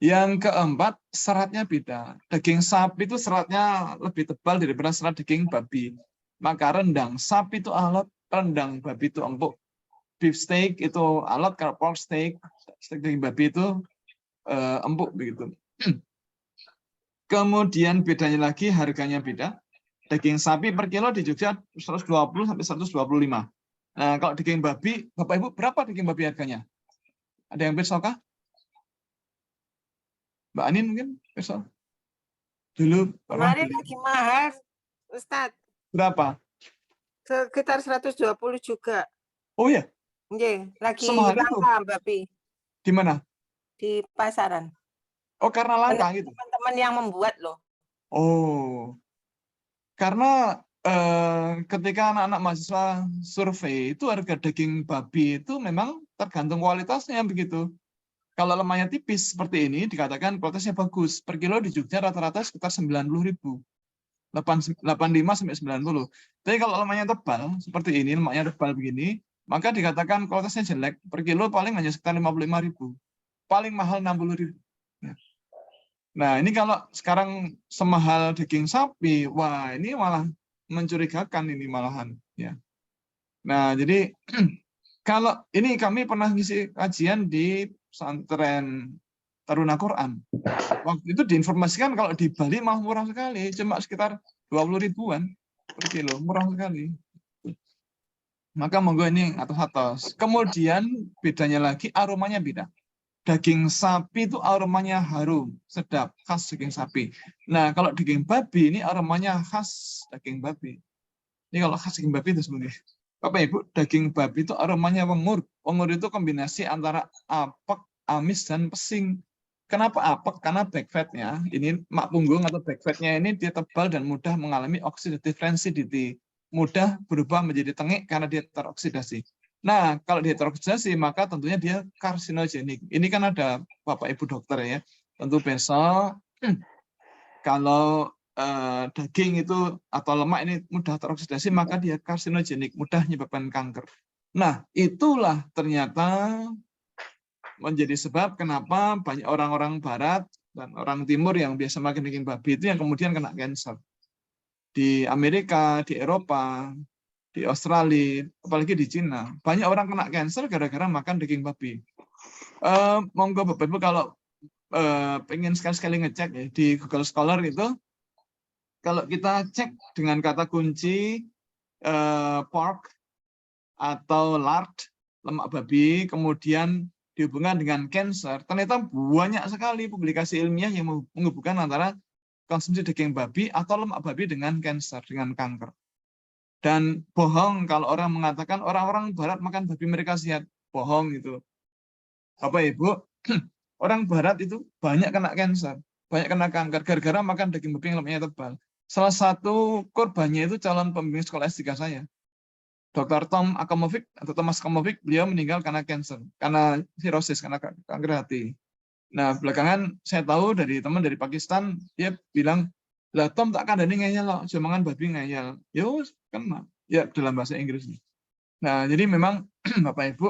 Yang keempat, seratnya beda. Daging sapi itu seratnya lebih tebal daripada serat daging babi. Maka rendang sapi itu alot, rendang babi itu empuk. Beef steak itu alot, kalau pork steak daging babi itu empuk begitu. Kemudian bedanya lagi harganya beda. Daging sapi per kilo di Jogja 120 sampai 125. Nah, kalau daging babi, Bapak Ibu, berapa daging babi harganya? Ada yang pirsa kah? Mbak Anin mungkin pirsa? Dulu pernah Kemarin beli. lagi mahal, Ustadz. Berapa? Sekitar 120 juga. Oh ya, Nggih, lagi semahal itu. langka babi Di mana? di pasaran. Oh, karena langka gitu. Teman-teman yang membuat loh. Oh, karena ketika anak-anak mahasiswa survei itu harga daging babi itu memang tergantung kualitasnya begitu. Kalau lemaknya tipis seperti ini dikatakan kualitasnya bagus. Per kilo di Jogja rata-rata sekitar 90.000. 85 sampai 90. Tapi kalau lemaknya tebal seperti ini, lemaknya tebal begini, maka dikatakan kualitasnya jelek. Per kilo paling hanya sekitar 55.000. Paling mahal 60.000. Nah, ini kalau sekarang semahal daging sapi, wah ini malah mencurigakan ini malahan ya. Nah, jadi kalau ini kami pernah ngisi kajian di pesantren Taruna Quran. Waktu itu diinformasikan kalau di Bali malah murah sekali, cuma sekitar 20.000-an per kilo, murah sekali. Maka monggo ini atas-atas. Kemudian bedanya lagi aromanya beda. Daging sapi itu aromanya harum, sedap, khas daging sapi. Nah, kalau daging babi ini aromanya khas daging babi. Ini kalau khas daging babi itu sebenarnya. Bapak Ibu, daging babi itu aromanya wengur. Wengur itu kombinasi antara apek, amis, dan pesing. Kenapa apek? Karena back fat-nya, ini mak punggung atau back fat-nya ini dia tebal dan mudah mengalami oxidative sensitivity. Mudah berubah menjadi tengik karena dia teroksidasi. Nah, kalau dia teroksidasi, maka tentunya dia karsinogenik. Ini kan ada Bapak Ibu dokter ya. Tentu besok, kalau daging itu atau lemak ini mudah teroksidasi, maka dia karsinogenik, mudah menyebabkan kanker. Nah, itulah ternyata menjadi sebab kenapa banyak orang-orang barat dan orang timur yang biasa makan daging babi itu yang kemudian kena kanker. Di Amerika, di Eropa, di Australia, apalagi di Cina, banyak orang kena kanker gara-gara makan daging babi. Monggo Bapak Ibu kalau pengen sekali-sekali ngecek ya, di Google Scholar itu, kalau kita cek dengan kata kunci pork atau lard, lemak babi, kemudian dihubungkan dengan cancer, ternyata banyak sekali publikasi ilmiah yang menghubungkan antara konsumsi daging babi atau lemak babi dengan cancer, dengan kanker. Dan bohong kalau orang mengatakan orang-orang barat makan babi mereka sehat. Bohong itu. Bapak Ibu, orang barat itu banyak kena cancer, banyak kena kanker gara-gara makan daging babi yang lemaknya tebal. Salah satu korbannya itu calon pembimbing sekolah S3 saya. Dr. Tom Akamovic atau Thomas Akamovic, beliau meninggal karena cancer, karena sirosis, karena kanker hati. Nah, belakangan saya tahu dari teman dari Pakistan, dia bilang, lah Tom tak kandani ngeyel loh, jangan babi ngeyel. Yus, kena. Ya, dalam bahasa Inggris. Nah, jadi memang Bapak Ibu,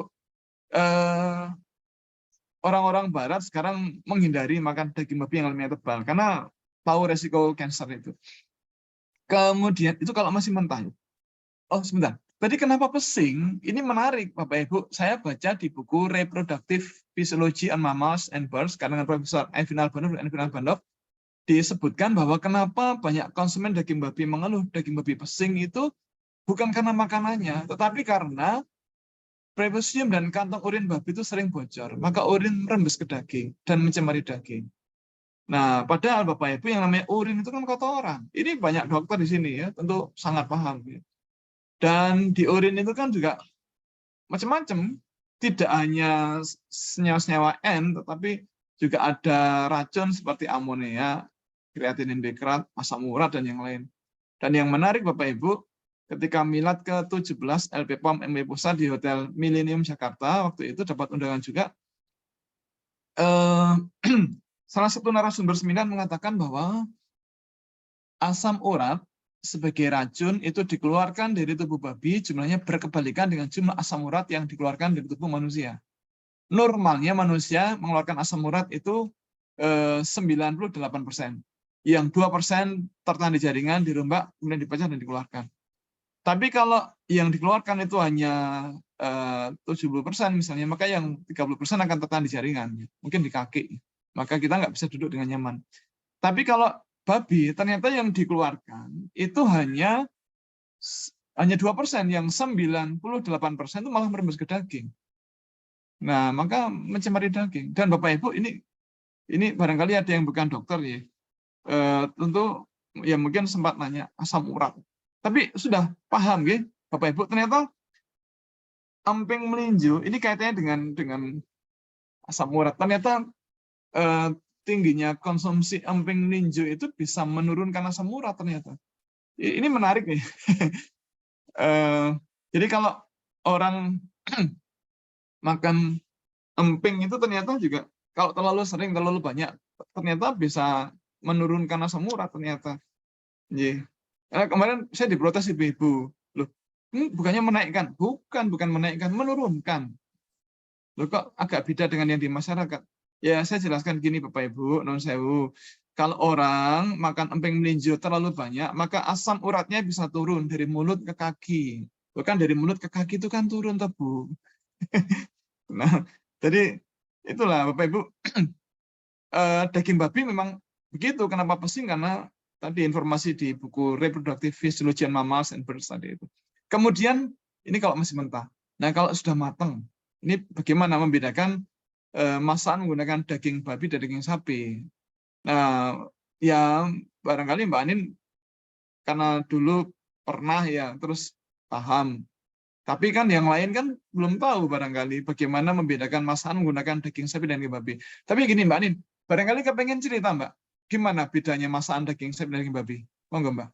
orang-orang barat sekarang menghindari makan daging babi yang lemaknya tebal, karena tahu resiko kanker itu. Kemudian, itu kalau masih mentah. Oh, sebentar. Tadi kenapa pesing? Ini menarik, Bapak Ibu. Saya baca di buku Reproductive Physiology on Mammals and Birds, karena Profesor Evin Albanov, disebutkan bahwa kenapa banyak konsumen daging babi mengeluh daging babi pesing itu bukan karena makanannya, tetapi karena prevosium dan kantong urin babi itu sering bocor, maka urin merembes ke daging dan mencemari daging. Nah, padahal Bapak Ibu yang namanya urin itu kan kotoran. Ini banyak dokter di sini ya, tentu sangat paham. Ya. Dan di urin itu kan juga macam-macam, tidak hanya senyawa-senyawa N, tetapi juga ada racun seperti amonia, kreatinin bikrat, asam urat, dan yang lain. Dan yang menarik Bapak Ibu, ketika milad ke-17 LPPOM MUI Pusat di Hotel Millennium Jakarta, waktu itu dapat undangan juga, salah satu narasumber seminar mengatakan bahwa asam urat sebagai racun itu dikeluarkan dari tubuh babi, jumlahnya berkebalikan dengan jumlah asam urat yang dikeluarkan dari tubuh manusia. Normalnya manusia mengeluarkan asam urat itu 98%. Yang 2% tertahan di jaringan, dirombak, kemudian dipecah dan dikeluarkan. Tapi kalau yang dikeluarkan itu hanya 70% misalnya, maka yang 30% akan tertahan di jaringan, mungkin di kaki. Maka kita nggak bisa duduk dengan nyaman. Tapi kalau babi, ternyata yang dikeluarkan itu hanya hanya 2%, yang 98% itu malah merembes ke daging. Nah, maka mencemari daging. Dan Bapak Ibu, ini barangkali ada yang bukan dokter ya. Tentu ya mungkin sempat nanya asam urat. Tapi sudah paham ya, Bapak Ibu, ternyata emping melinjo ini kaitannya dengan asam urat. Ternyata tingginya konsumsi emping melinjo itu bisa menurunkan asam urat ternyata. Ini menarik nih. Jadi kalau orang makan emping itu ternyata juga kalau terlalu sering, terlalu banyak, ternyata bisa menurunkan asam urat ternyata. Kemarin saya diprotes ibu-ibu, loh, bukannya menaikkan? Bukan menaikkan, menurunkan. Loh, kok agak beda dengan yang di masyarakat? Ya, saya jelaskan gini Bapak Ibu, non sewu. Kalau orang makan emping melinjo terlalu banyak, maka asam uratnya bisa turun dari mulut ke kaki. Bukan dari mulut ke kaki itu kan turun, Bu. Nah, jadi itulah Bapak Ibu, daging babi memang begitu. Kenapa pesing? Karena tadi informasi di buku Reproductive Physiology and Mammals and Birds tadi itu. Kemudian ini kalau masih mentah. Nah, kalau sudah matang, ini bagaimana membedakan masakan menggunakan daging babi dan daging sapi. Nah, ya barangkali Mbak Anin karena dulu pernah ya, terus paham. Tapi kan yang lain kan belum tahu barangkali bagaimana membedakan masakan menggunakan daging sapi dan daging babi. Tapi gini Mbak Anin, barangkali kepengen cerita Mbak, gimana bedanya masakan daging sapi dan daging babi? Monggo Mbak.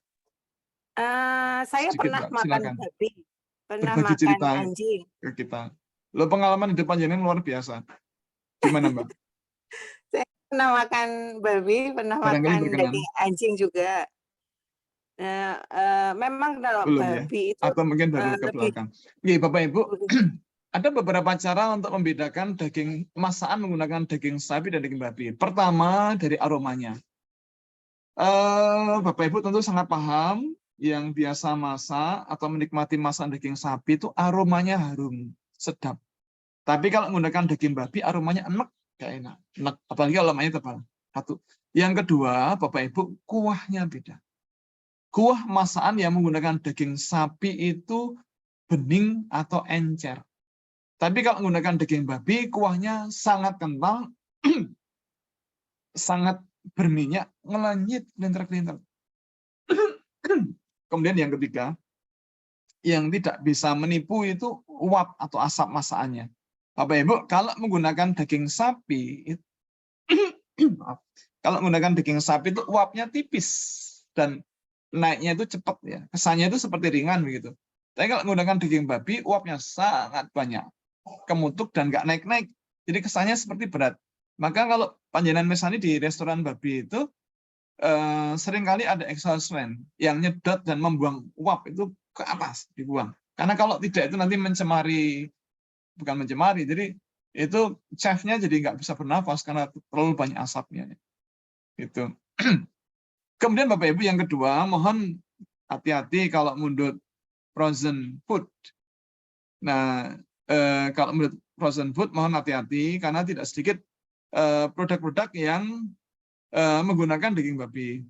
Saya Sedikit, pernah Mbak, makan silakan. babi, pernah Berbagi makan cerita anjing. ke kita. Lo pengalaman hidup panjenengan luar biasa. Gimana Mbak? Saya pernah makan babi, pernah Barangkali makan berkenan. daging anjing juga. Memang kalau Belum ya? babi itu Atau mungkin baru ke lebih belakang. Iya Bapak Ibu, ada beberapa cara untuk membedakan daging masakan menggunakan daging sapi dan daging babi. Pertama dari aromanya. Bapak Ibu tentu sangat paham yang biasa masak atau menikmati masakan daging sapi itu aromanya harum, sedap. Tapi kalau menggunakan daging babi aromanya enak, gak enak. Enak, apalagi aromanya tebal. Satu. Yang kedua, Bapak Ibu, kuahnya beda. Kuah masakan yang menggunakan daging sapi itu bening atau encer. Tapi kalau menggunakan daging babi, kuahnya sangat kental, sangat berminyak, ngelanyit, kelinter-kelinter. Kemudian yang ketiga, yang tidak bisa menipu itu uap atau asap masakannya. Bapak Ibu, kalau menggunakan daging sapi, itu uapnya tipis dan naiknya itu cepat ya. Kesannya itu seperti ringan begitu. Tapi kalau menggunakan daging babi, uapnya sangat banyak, kemutuk dan nggak naik-naik. Jadi kesannya seperti berat. Maka kalau panjenengan misalnya di restoran babi itu seringkali ada exhaust fan yang nyedot dan membuang uap itu ke atas, dibuang. Karena kalau tidak itu nanti bukan mencemari, jadi itu chefnya jadi nggak bisa bernafas karena terlalu banyak asapnya. Itu. Kemudian Bapak Ibu yang kedua, mohon hati-hati kalau mundut frozen food. Nah, kalau mundut frozen food mohon hati-hati karena tidak sedikit produk-produk yang menggunakan daging babi.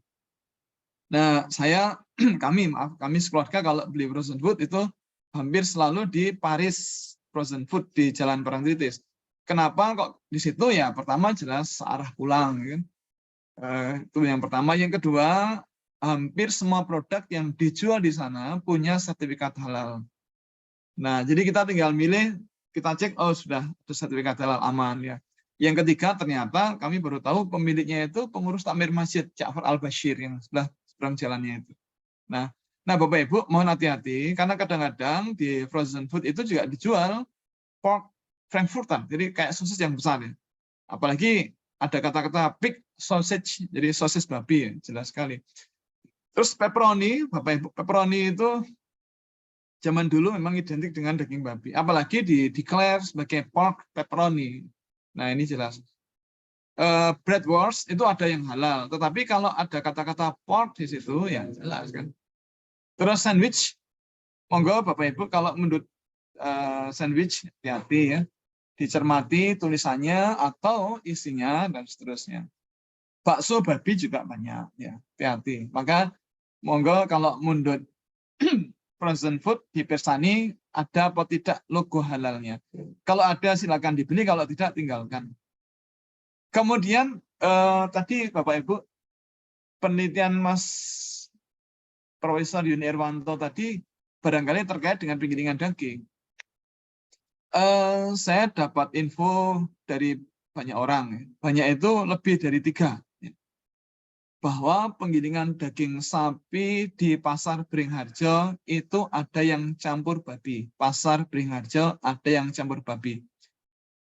Nah, kami sekeluarga kalau beli frozen food itu hampir selalu di Paris Frozen Food di Jalan Parangtritis. Kenapa kok di situ ya? Pertama jelas arah pulang, kan? Itu yang pertama. Yang kedua, hampir semua produk yang dijual di sana punya sertifikat halal. Nah, jadi kita tinggal milih, kita cek, oh sudah ada sertifikat halal, aman ya. Yang ketiga, ternyata kami baru tahu pemiliknya itu pengurus takmir masjid Ja'far Al-Bashir yang seberang jalannya itu. Nah, Bapak Ibu mohon hati-hati karena kadang-kadang di frozen food itu juga dijual pork frankfurter, jadi kayak sosis yang besar ya. Apalagi ada kata-kata pig sausage, jadi sosis babi ya, jelas sekali. Terus pepperoni, Bapak Ibu, pepperoni itu zaman dulu memang identik dengan daging babi, apalagi declare sebagai pork pepperoni. Nah, ini jelas. Bratwurst itu ada yang halal, tetapi kalau ada kata-kata pork di situ ya jelas kan. Terus sandwich, monggo Bapak Ibu kalau menurut sandwich hati-hati ya, dicermati tulisannya atau isinya dan seterusnya. Bakso babi juga banyak ya, hati-hati. Maka monggo kalau mundut frozen food di Persani ada atau tidak logo halalnya. Kalau ada silakan dibeli, kalau tidak tinggalkan. Kemudian tadi Bapak Ibu, penelitian Mas Profesor Yuni Irwanto tadi barangkali terkait dengan penggilingan daging. Saya dapat info dari banyak orang, banyak itu lebih dari 3, bahwa penggilingan daging sapi di Pasar Beringharjo itu ada yang campur babi. Pasar Beringharjo ada yang campur babi.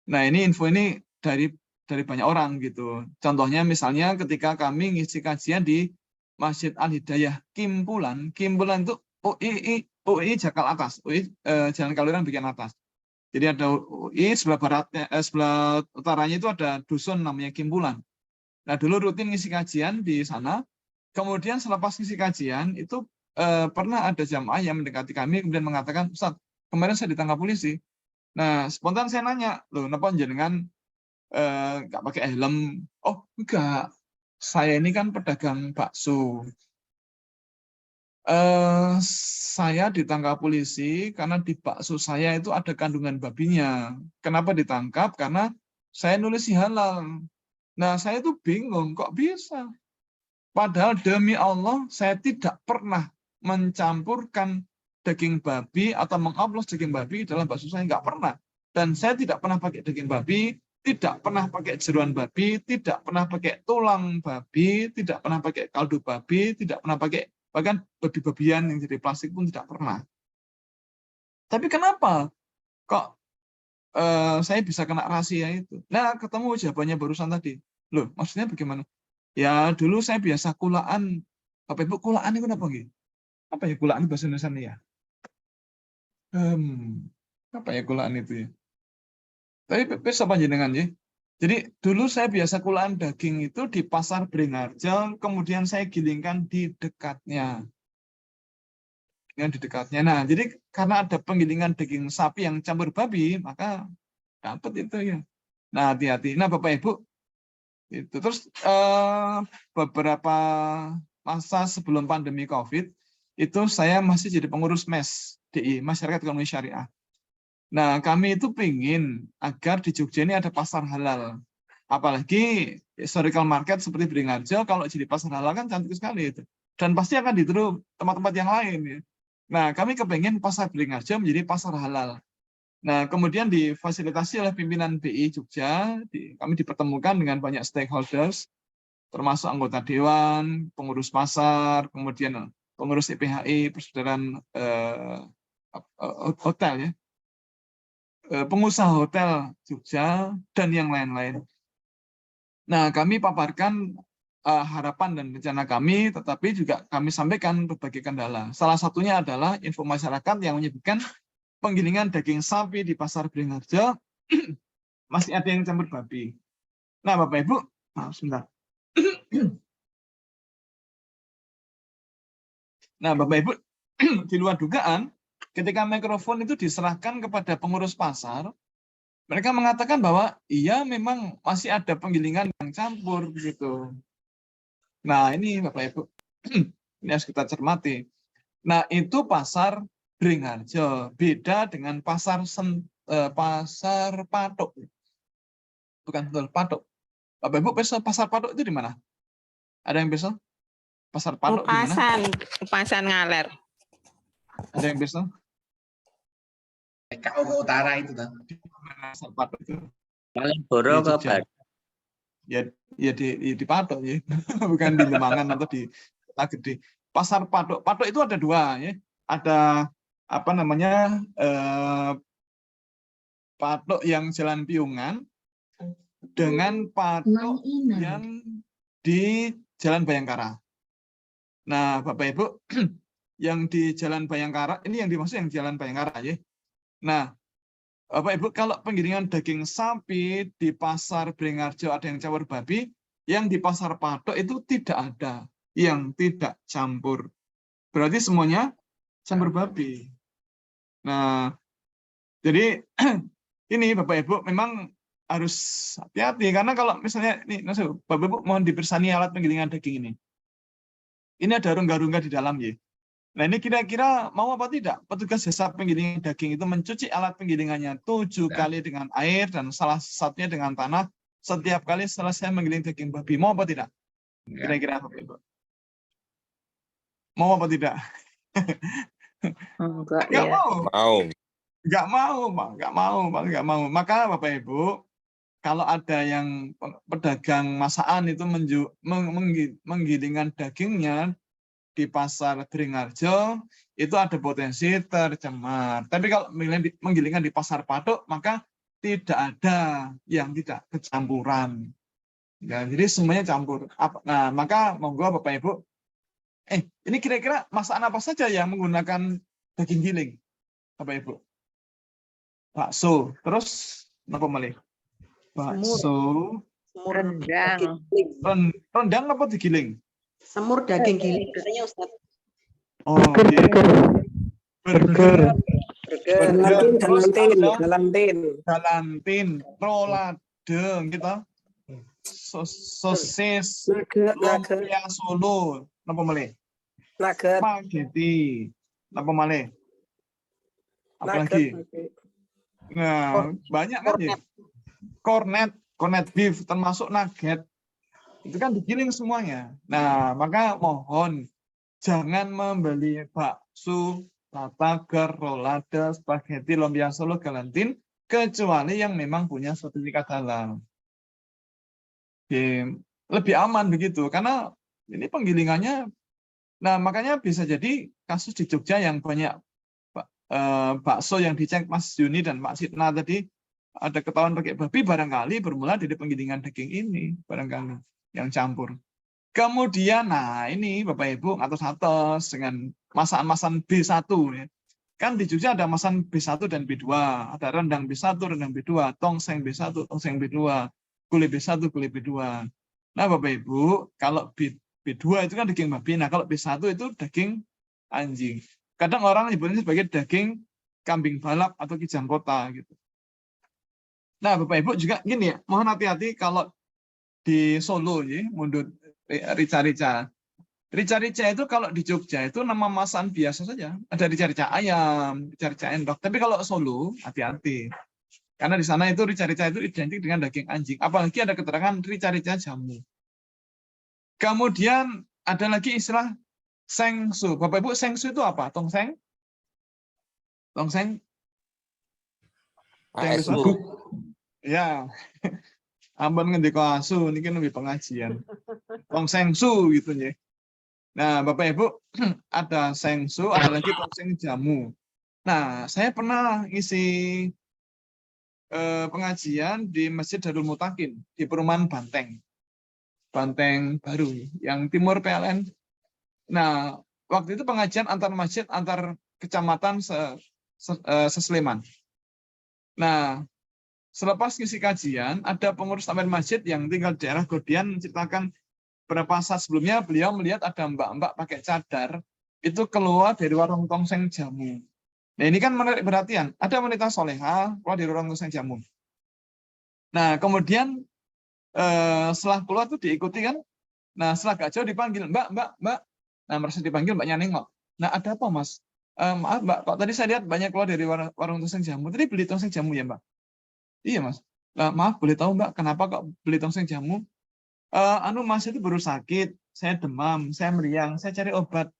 Nah, ini info ini dari banyak orang gitu. Contohnya misalnya ketika kami ngisi kajian di Masjid Al-Hidayah Kimpulan itu UI Jakal Atas, UI Jalan Kaliurang bagian atas. Jadi ada UI sebelah baratnya, sebelah utaranya itu ada dusun namanya Kimpulan. Nah, dulu rutin ngisi kajian di sana. Kemudian selepas ngisi kajian itu pernah ada jamaah yang mendekati kami kemudian mengatakan, Ustaz, kemarin saya ditangkap polisi. Nah, spontan saya nanya, loh, kenapa jenengan nggak pakai helm? Oh, enggak. Saya ini kan pedagang bakso. Saya ditangkap polisi karena di bakso saya itu ada kandungan babinya. Kenapa ditangkap? Karena saya nulis halal. Nah, saya itu bingung, kok bisa? Padahal demi Allah, saya tidak pernah mencampurkan daging babi atau mengoplos daging babi dalam bakso saya, nggak pernah. Dan saya tidak pernah pakai daging babi, tidak pernah pakai jeruan babi, tidak pernah pakai tulang babi, tidak pernah pakai kaldu babi, tidak pernah pakai bahkan babi-babian yang jadi plastik pun tidak pernah. Tapi kenapa kok saya bisa kena rahasia itu? Nah, ketemu jawabannya barusan tadi. Loh, maksudnya bagaimana? Ya, dulu saya biasa kulaan. Bapak Ibu, kulaan itu apa? Apa ya kulaan bahasa Indonesia ya? Apa ya kulaan itu ya? Tapi bisa panjenengan ya. Jadi dulu saya biasa kulaan daging itu di Pasar Beringharjo, kemudian saya gilingkan di dekatnya. Di dekatnya. Nah, jadi karena ada penggilingan daging sapi yang campur babi, maka dapat itu ya. Nah, hati-hati. Nah, Bapak Ibu, itu terus beberapa masa sebelum pandemi COVID, itu saya masih jadi pengurus MES, DI, Masyarakat Ekonomi Syariah. Nah, kami itu pengen agar di Jogja ini ada pasar halal. Apalagi historical market seperti Beringharjo, kalau jadi pasar halal kan cantik sekali itu. Dan pasti akan ditiru tempat-tempat yang lain. Ya. Nah, kami kepengen pasar Beringharjo menjadi pasar halal. Nah, kemudian difasilitasi oleh pimpinan BI Jogja, kami dipertemukan dengan banyak stakeholders, termasuk anggota dewan, pengurus pasar, kemudian pengurus IPHI, persaudaraan hotel ya. Pengusaha hotel Jogja, dan yang lain-lain. Nah, kami paparkan harapan dan rencana kami, tetapi juga kami sampaikan berbagai kendala. Salah satunya adalah info masyarakat yang menyebutkan penggilingan daging sapi di Pasar Beringharjo masih ada yang campur babi. Nah, Bapak Ibu, sebentar. Nah, Bapak Ibu, di luar dugaan, ketika mikrofon itu diserahkan kepada pengurus pasar, mereka mengatakan bahwa iya memang masih ada penggilingan yang campur gitu. Nah, ini Bapak Ibu, ini harus kita cermati. Nah, itu Pasar Beringharjo, beda dengan pasar Patok. Bukan betul Patok. Bapak Ibu, pasar Patok itu di mana? Ada yang bisa? Pasar Patok di mana? Upasan Ngaler. Ada yang bisa? KO ke utara itu kan. Pasar Patok itu. Malioboro ke Ya di Patok ya. Bukan di Lemangan atau di Kota Gede. Pasar Patok. Patok itu ada 2 ya. Ada apa namanya? Patok yang Jalan Piungan dengan Patok yang di Jalan Bayangkara. Nah, Bapak Ibu, yang di Jalan Bayangkara, ini yang dimaksud yang Jalan Bayangkara ya. Nah, Bapak Ibu, kalau penggilingan daging sapi di Pasar Beringharjo ada yang campur babi, yang di Pasar Patok itu tidak ada yang tidak campur. Berarti semuanya campur babi. Nah, jadi ini Bapak Ibu memang harus hati-hati karena kalau misalnya nih, Bapak Ibu mohon dipersani alat penggilingan daging ini. Ini ada rongga-rongga di dalam ya. Nah ini kira-kira mau apa tidak? Petugas jasa penggilingan daging itu mencuci alat penggilingannya 7 kali dengan air dan salah satunya dengan tanah setiap kali selesai menggiling daging babi. Mau apa tidak? Kira-kira apa Ibu? Mau apa tidak? Enggak Nggak ya. mau. Mau. Nggak mau, Pak. Nggak mau, Pak. Nggak mau. Maka Bapak Ibu, kalau ada yang pedagang masakan itu menggilingan dagingnya di pasar Beringharjo, itu ada potensi tercemar. Tapi kalau menggilingan di pasar Patok, maka tidak ada yang tidak kecampuran. Ya, jadi semuanya campur. Nah, maka monggo Bapak Ibu, ini kira-kira masakan apa saja yang menggunakan daging giling, Bapak Ibu? Bakso, terus apa malih? Bakso, Rendang. rendang apa digiling? Semur daging giling biasanya Ustaz. Oh, burger, galantin, rolade, gitu. Sosis, lumpia Solo, apa malih? Spaghetti, apa malih? Apalagi? Nah, banyak kan ya. Cornet beef, termasuk nugget. Itu kan digiling semuanya. Nah, maka mohon jangan membeli bakso, latagar, rolade, spaghetti, lumpia Solo, galantin, kecuali yang memang punya sertifikat halal. Lebih aman begitu, karena ini penggilingannya. Nah, makanya bisa jadi kasus di Jogja yang banyak bakso yang dicek Mas Yuni dan Pak Sitna tadi, ada ketahuan pakai babi, barangkali bermula dari penggilingan daging ini, barangkali yang campur. Kemudian, nah ini Bapak Ibu atas-atas dengan masakan-masakan B1. Ya. Kan di Jogja ada masakan B1 dan B2. Ada rendang B1, rendang B2, tongseng B1, tongseng B2, gulai B1, gulai B2. Nah Bapak Ibu, kalau B2 itu kan daging babi, nah kalau B1 itu daging anjing. Kadang orang nyebutnya sebagai daging kambing balap atau kijang kota gitu. Nah, Bapak Ibu juga gini ya, mohon hati-hati kalau di Solo ya, mundur rica-rica. Rica-rica itu kalau di Jogja itu nama masakan biasa saja. Ada rica-rica ayam, rica-rica endok. Tapi kalau Solo, hati-hati. Karena di sana itu rica-rica itu identik dengan daging anjing. Apalagi ada keterangan rica-rica jamu. Kemudian ada lagi istilah sengsu. Bapak Ibu, sengsu itu apa? Tongseng? Tongseng? Ya, ampun ngendika asu, ini kan lebih pengajian. Tongseng su gitu ya. Nah, Bapak Ibu, ada sengsu, ada lagi tongseng jamu. Nah, saya pernah ngisi pengajian di Masjid Darul Mutakin di perumahan Banteng baru, yang timur PLN. Nah, waktu itu pengajian antar masjid, antar kecamatan se-Sleman. Nah, selepas ngisi kajian, ada pengurus tambahan masjid yang tinggal di daerah Godian menceritakan beberapa saat sebelumnya beliau melihat ada mbak-mbak pakai cadar itu keluar dari warung tongseng jamu. Nah ini kan menarik perhatian. Ada wanita soleha keluar dari warung tongseng jamu. Nah kemudian setelah keluar itu diikuti kan. Nah setelah gak jauh dipanggil mbak. Nah merasa dipanggil mbaknya nengok. Nah ada apa mas? Maaf mbak, kok tadi saya lihat banyak keluar dari warung tongseng jamu. Tadi beli tongseng jamu ya mbak? Iya mas. Maaf boleh tahu mbak kenapa kok beli tongseng jamu? Mas itu baru sakit, saya demam, saya meriang, saya cari obat.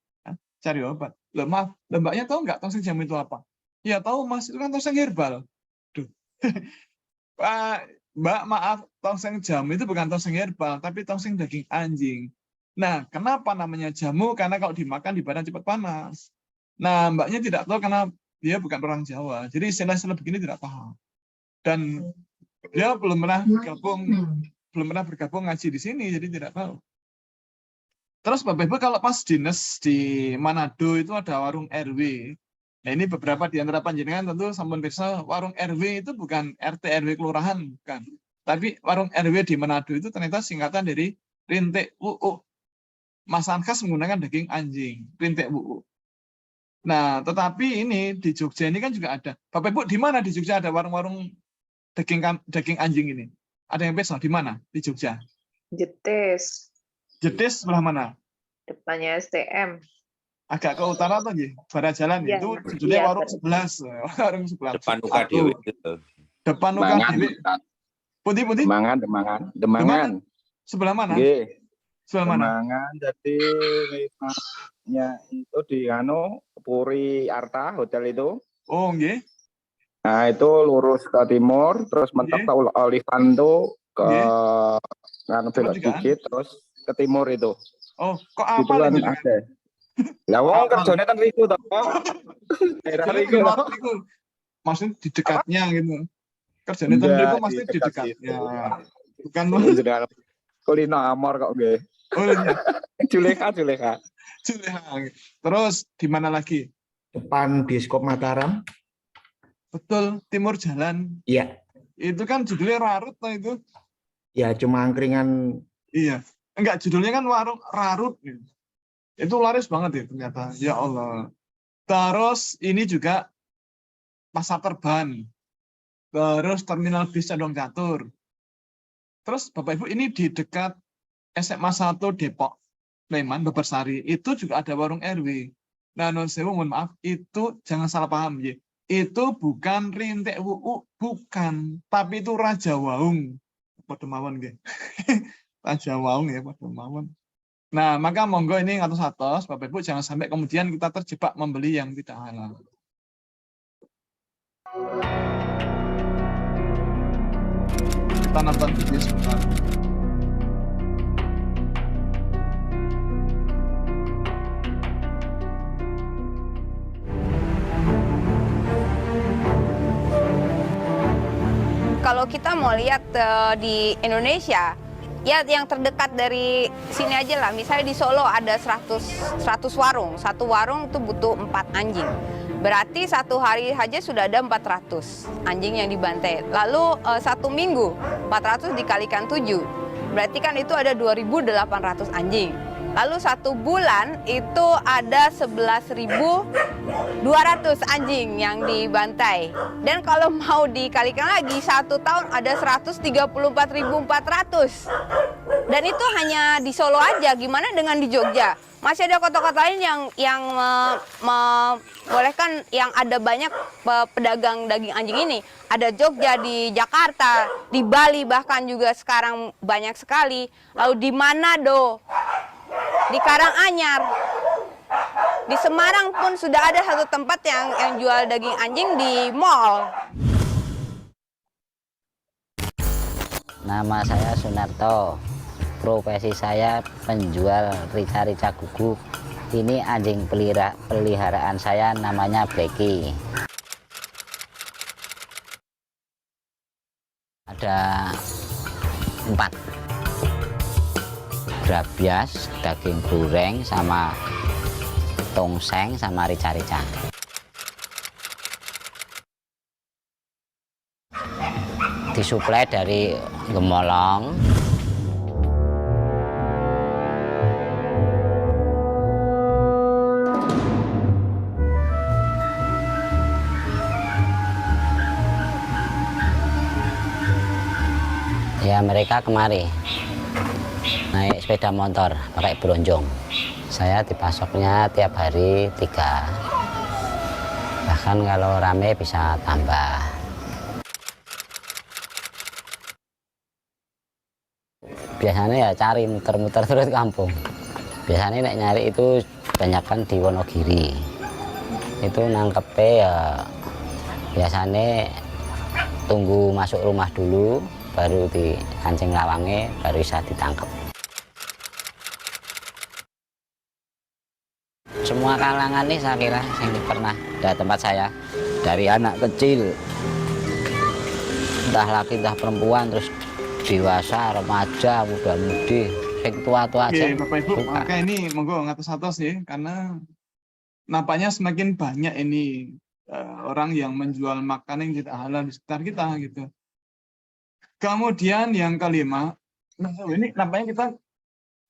Loh maaf, mbaknya tahu nggak tongseng jamu itu apa? Ya tahu mas, itu kan tongseng herbal. Duh. Mbak maaf, tongseng jamu itu bukan tongseng herbal, tapi tongseng daging anjing. Nah, kenapa namanya jamu? Karena kalau dimakan di badan cepat panas. Nah, mbaknya tidak tahu karena dia bukan orang Jawa. Jadi istilah-istilah begini tidak paham. Dan dia belum pernah bergabung ngaji di sini, jadi tidak tahu. Terus Bapak Ibu kalau pas dinas di Manado itu ada warung RW. Nah ini beberapa di antara panjenengan tentu sampun pirsa warung RW itu bukan RT RW kelurahan, bukan. Tapi warung RW di Manado itu ternyata singkatan dari rintik wuuk. Masakan khas menggunakan daging anjing, rintik wuuk. Nah, tetapi ini di Jogja ini kan juga ada. Bapak Ibu di mana di Jogja ada warung-warung daging anjing ini? Ada yang peso di mana? Di Jogja. Jetis. Jetis sebelah mana? Depannya STM. agak ke utara tuh nggih, barat jalan Iya, itu iya. judulnya Iya, warung betul. 11. Warung 11. Depan Uka Satu. Dewi itu. Depan Uka Demangan, Dewi. Ustaz. Pundi-pundi? Demangan. Demangan. Sebelah mana? Nggih, Sebelah mana? Demangan. Jadi wismanya itu di Puri Arta Hotel itu. Oh, nggih. Nah, itu lurus ke timur, terus mentok Nggih. ke Olifanto ke Nggih. kan Cepet belok juga, kan? sedikit, terus ke timur itu. Oh, kok Itu apal kan itu? ada. Lah wong Apal. kerjane kan riku to. Daerah Jadi riku memang to. itu maksudnya di dekatnya gitu. Kerjanya ten riku Enggak, pasti di dekat dekatnya. situ. Bukan Jenengan kulino amor kok nggih. Oh iya, Juleha. Juleha. Terus di mana lagi? Depan bioskop Mataram. Betul, timur jalan. Iya. Itu kan judulnya Rarut lah itu. Ya, cuma angkringan. Iya. Enggak, judulnya kan warung Rarut. Itu laris banget ya ternyata. Ya Allah. Terus ini juga Pasar Terban. Terus Terminal Bis Condong Catur. Terus Bapak Ibu ini di dekat SMA 1 Depok, Sleman, Bebersari. Itu juga ada warung RW. Nah, non sewu, mohon maaf, itu jangan salah paham ya. Itu bukan Rintek Wuuk, bukan. Tapi itu Raja Waung. Padha mawon nggih. Raja Waung ya, padha mawon. Nah, maka monggo ini ngatos-atos, Bapak Ibu jangan sampai kemudian kita terjebak membeli yang tidak halal. Kita nonton video sebentar. Kalau kita mau lihat di Indonesia, ya yang terdekat dari sini aja lah. Misalnya di Solo ada 100 warung. Satu warung itu butuh 4 anjing. Berarti satu hari aja sudah ada 400 anjing yang dibantai. Lalu satu minggu 400 dikalikan 7. Berarti kan itu ada 2.800 anjing. Lalu satu bulan itu ada 11.200 anjing yang dibantai. Dan kalau mau dikalikan lagi, satu tahun ada 134.400. Dan itu hanya di Solo aja. Gimana dengan di Jogja? Masih ada kota-kota lain yang membolehkan yang ada banyak pedagang daging anjing ini. Ada Jogja, di Jakarta, di Bali bahkan juga sekarang banyak sekali. Lalu di Manado, di Karanganyar, di Semarang pun sudah ada satu tempat yang jual daging anjing di mall. Nama saya Sunarto. Profesi saya penjual rica-rica guguk. Ini anjing peliharaan saya, namanya Blacky. Ada 4. Grabias, daging goreng, sama tongseng, sama rica-rica. Disuplai dari Gemolong. Ya, mereka kemari naik sepeda motor pakai bronjong. Saya dipasoknya tiap hari 3. Bahkan kalau rame bisa tambah. Biasanya ya cari muter-muter terus kampung. Biasanya nek nyari itu kebanyakan di Wonogiri. Itu nangkepe ya biasanya tunggu masuk rumah dulu, baru dikancing lawangnya, baru bisa ditangkap. Semua kalangan nih saya kira yang pernah di tempat saya, dari anak kecil, entah laki entah perempuan, terus dewasa, remaja, muda-mudi, yang tua-tua aja. Oke, Bapak Ibu, suka. maka ini monggo ngatos-atos ya, karena nampaknya semakin banyak ini orang yang menjual makanan yang tidak halal di sekitar kita gitu. Kemudian yang kelima, nah ini nampaknya kita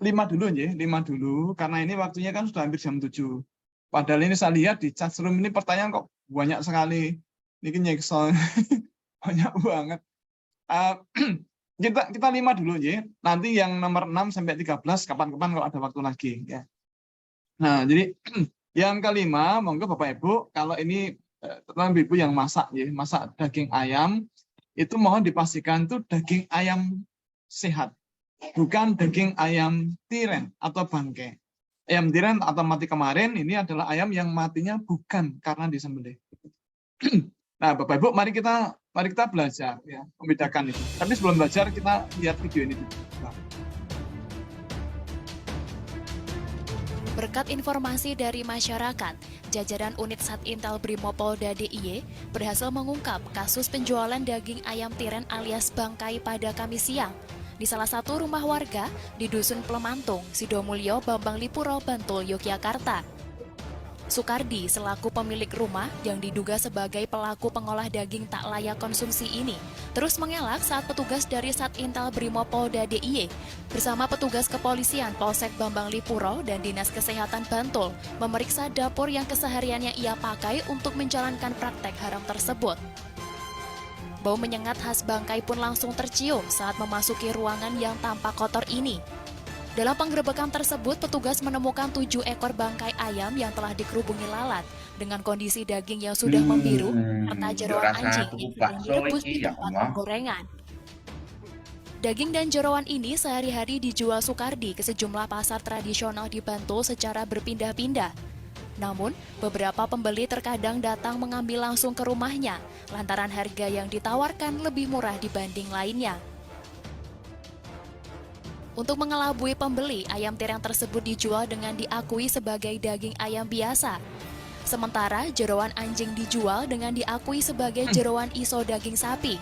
5 dulu ya, 5 dulu, karena ini waktunya kan sudah hampir jam 7. Padahal ini saya lihat di chat room ini pertanyaan kok banyak sekali. Ini nyekso, banyak banget. Kita 5 dulu ya. Nanti yang nomor 6 sampai 13 kapan-kapan kalau ada waktu lagi ya. Nah, jadi Yang kelima, monggo Bapak Ibu, kalau ini terutama ibu yang masak ya, masak daging ayam, itu mohon dipastikan itu daging ayam sehat, bukan daging ayam tiren atau bangkai. Ayam tiren atau mati kemarin ini adalah ayam yang matinya bukan karena disembelih. Nah, Bapak Ibu, mari kita belajar ya, membedakan itu. Tapi sebelum belajar kita lihat video ini dulu. Berkat informasi dari masyarakat, jajaran unit Satintel Brimopolda DIY berhasil mengungkap kasus penjualan daging ayam tiren alias bangkai pada Kamis siang di salah satu rumah warga di Dusun Plemantung, Sidomulyo, Bambang Lipuro, Bantul, Yogyakarta. Sukardi selaku pemilik rumah yang diduga sebagai pelaku pengolah daging tak layak konsumsi ini terus mengelak saat petugas dari Satintel Brimopolda DIY bersama petugas kepolisian Polsek Bambang Lipuro dan Dinas Kesehatan Bantul memeriksa dapur yang kesehariannya ia pakai untuk menjalankan praktek haram tersebut. Bau menyengat khas bangkai pun langsung tercium saat memasuki ruangan yang tampak kotor ini. Dalam penggerebekan tersebut, petugas menemukan 7 ekor bangkai ayam yang telah dikerubungi lalat dengan kondisi daging yang sudah membiru serta jeroan anjing yang sedang direbus di tempat penggorengan. Daging dan jeroan ini sehari-hari dijual Sukardi ke sejumlah pasar tradisional di Bantul secara berpindah-pindah. Namun, beberapa pembeli terkadang datang mengambil langsung ke rumahnya lantaran harga yang ditawarkan lebih murah dibanding lainnya. Untuk mengelabui pembeli, ayam tiren tersebut dijual dengan diakui sebagai daging ayam biasa. Sementara jeroan anjing dijual dengan diakui sebagai jeroan iso daging sapi.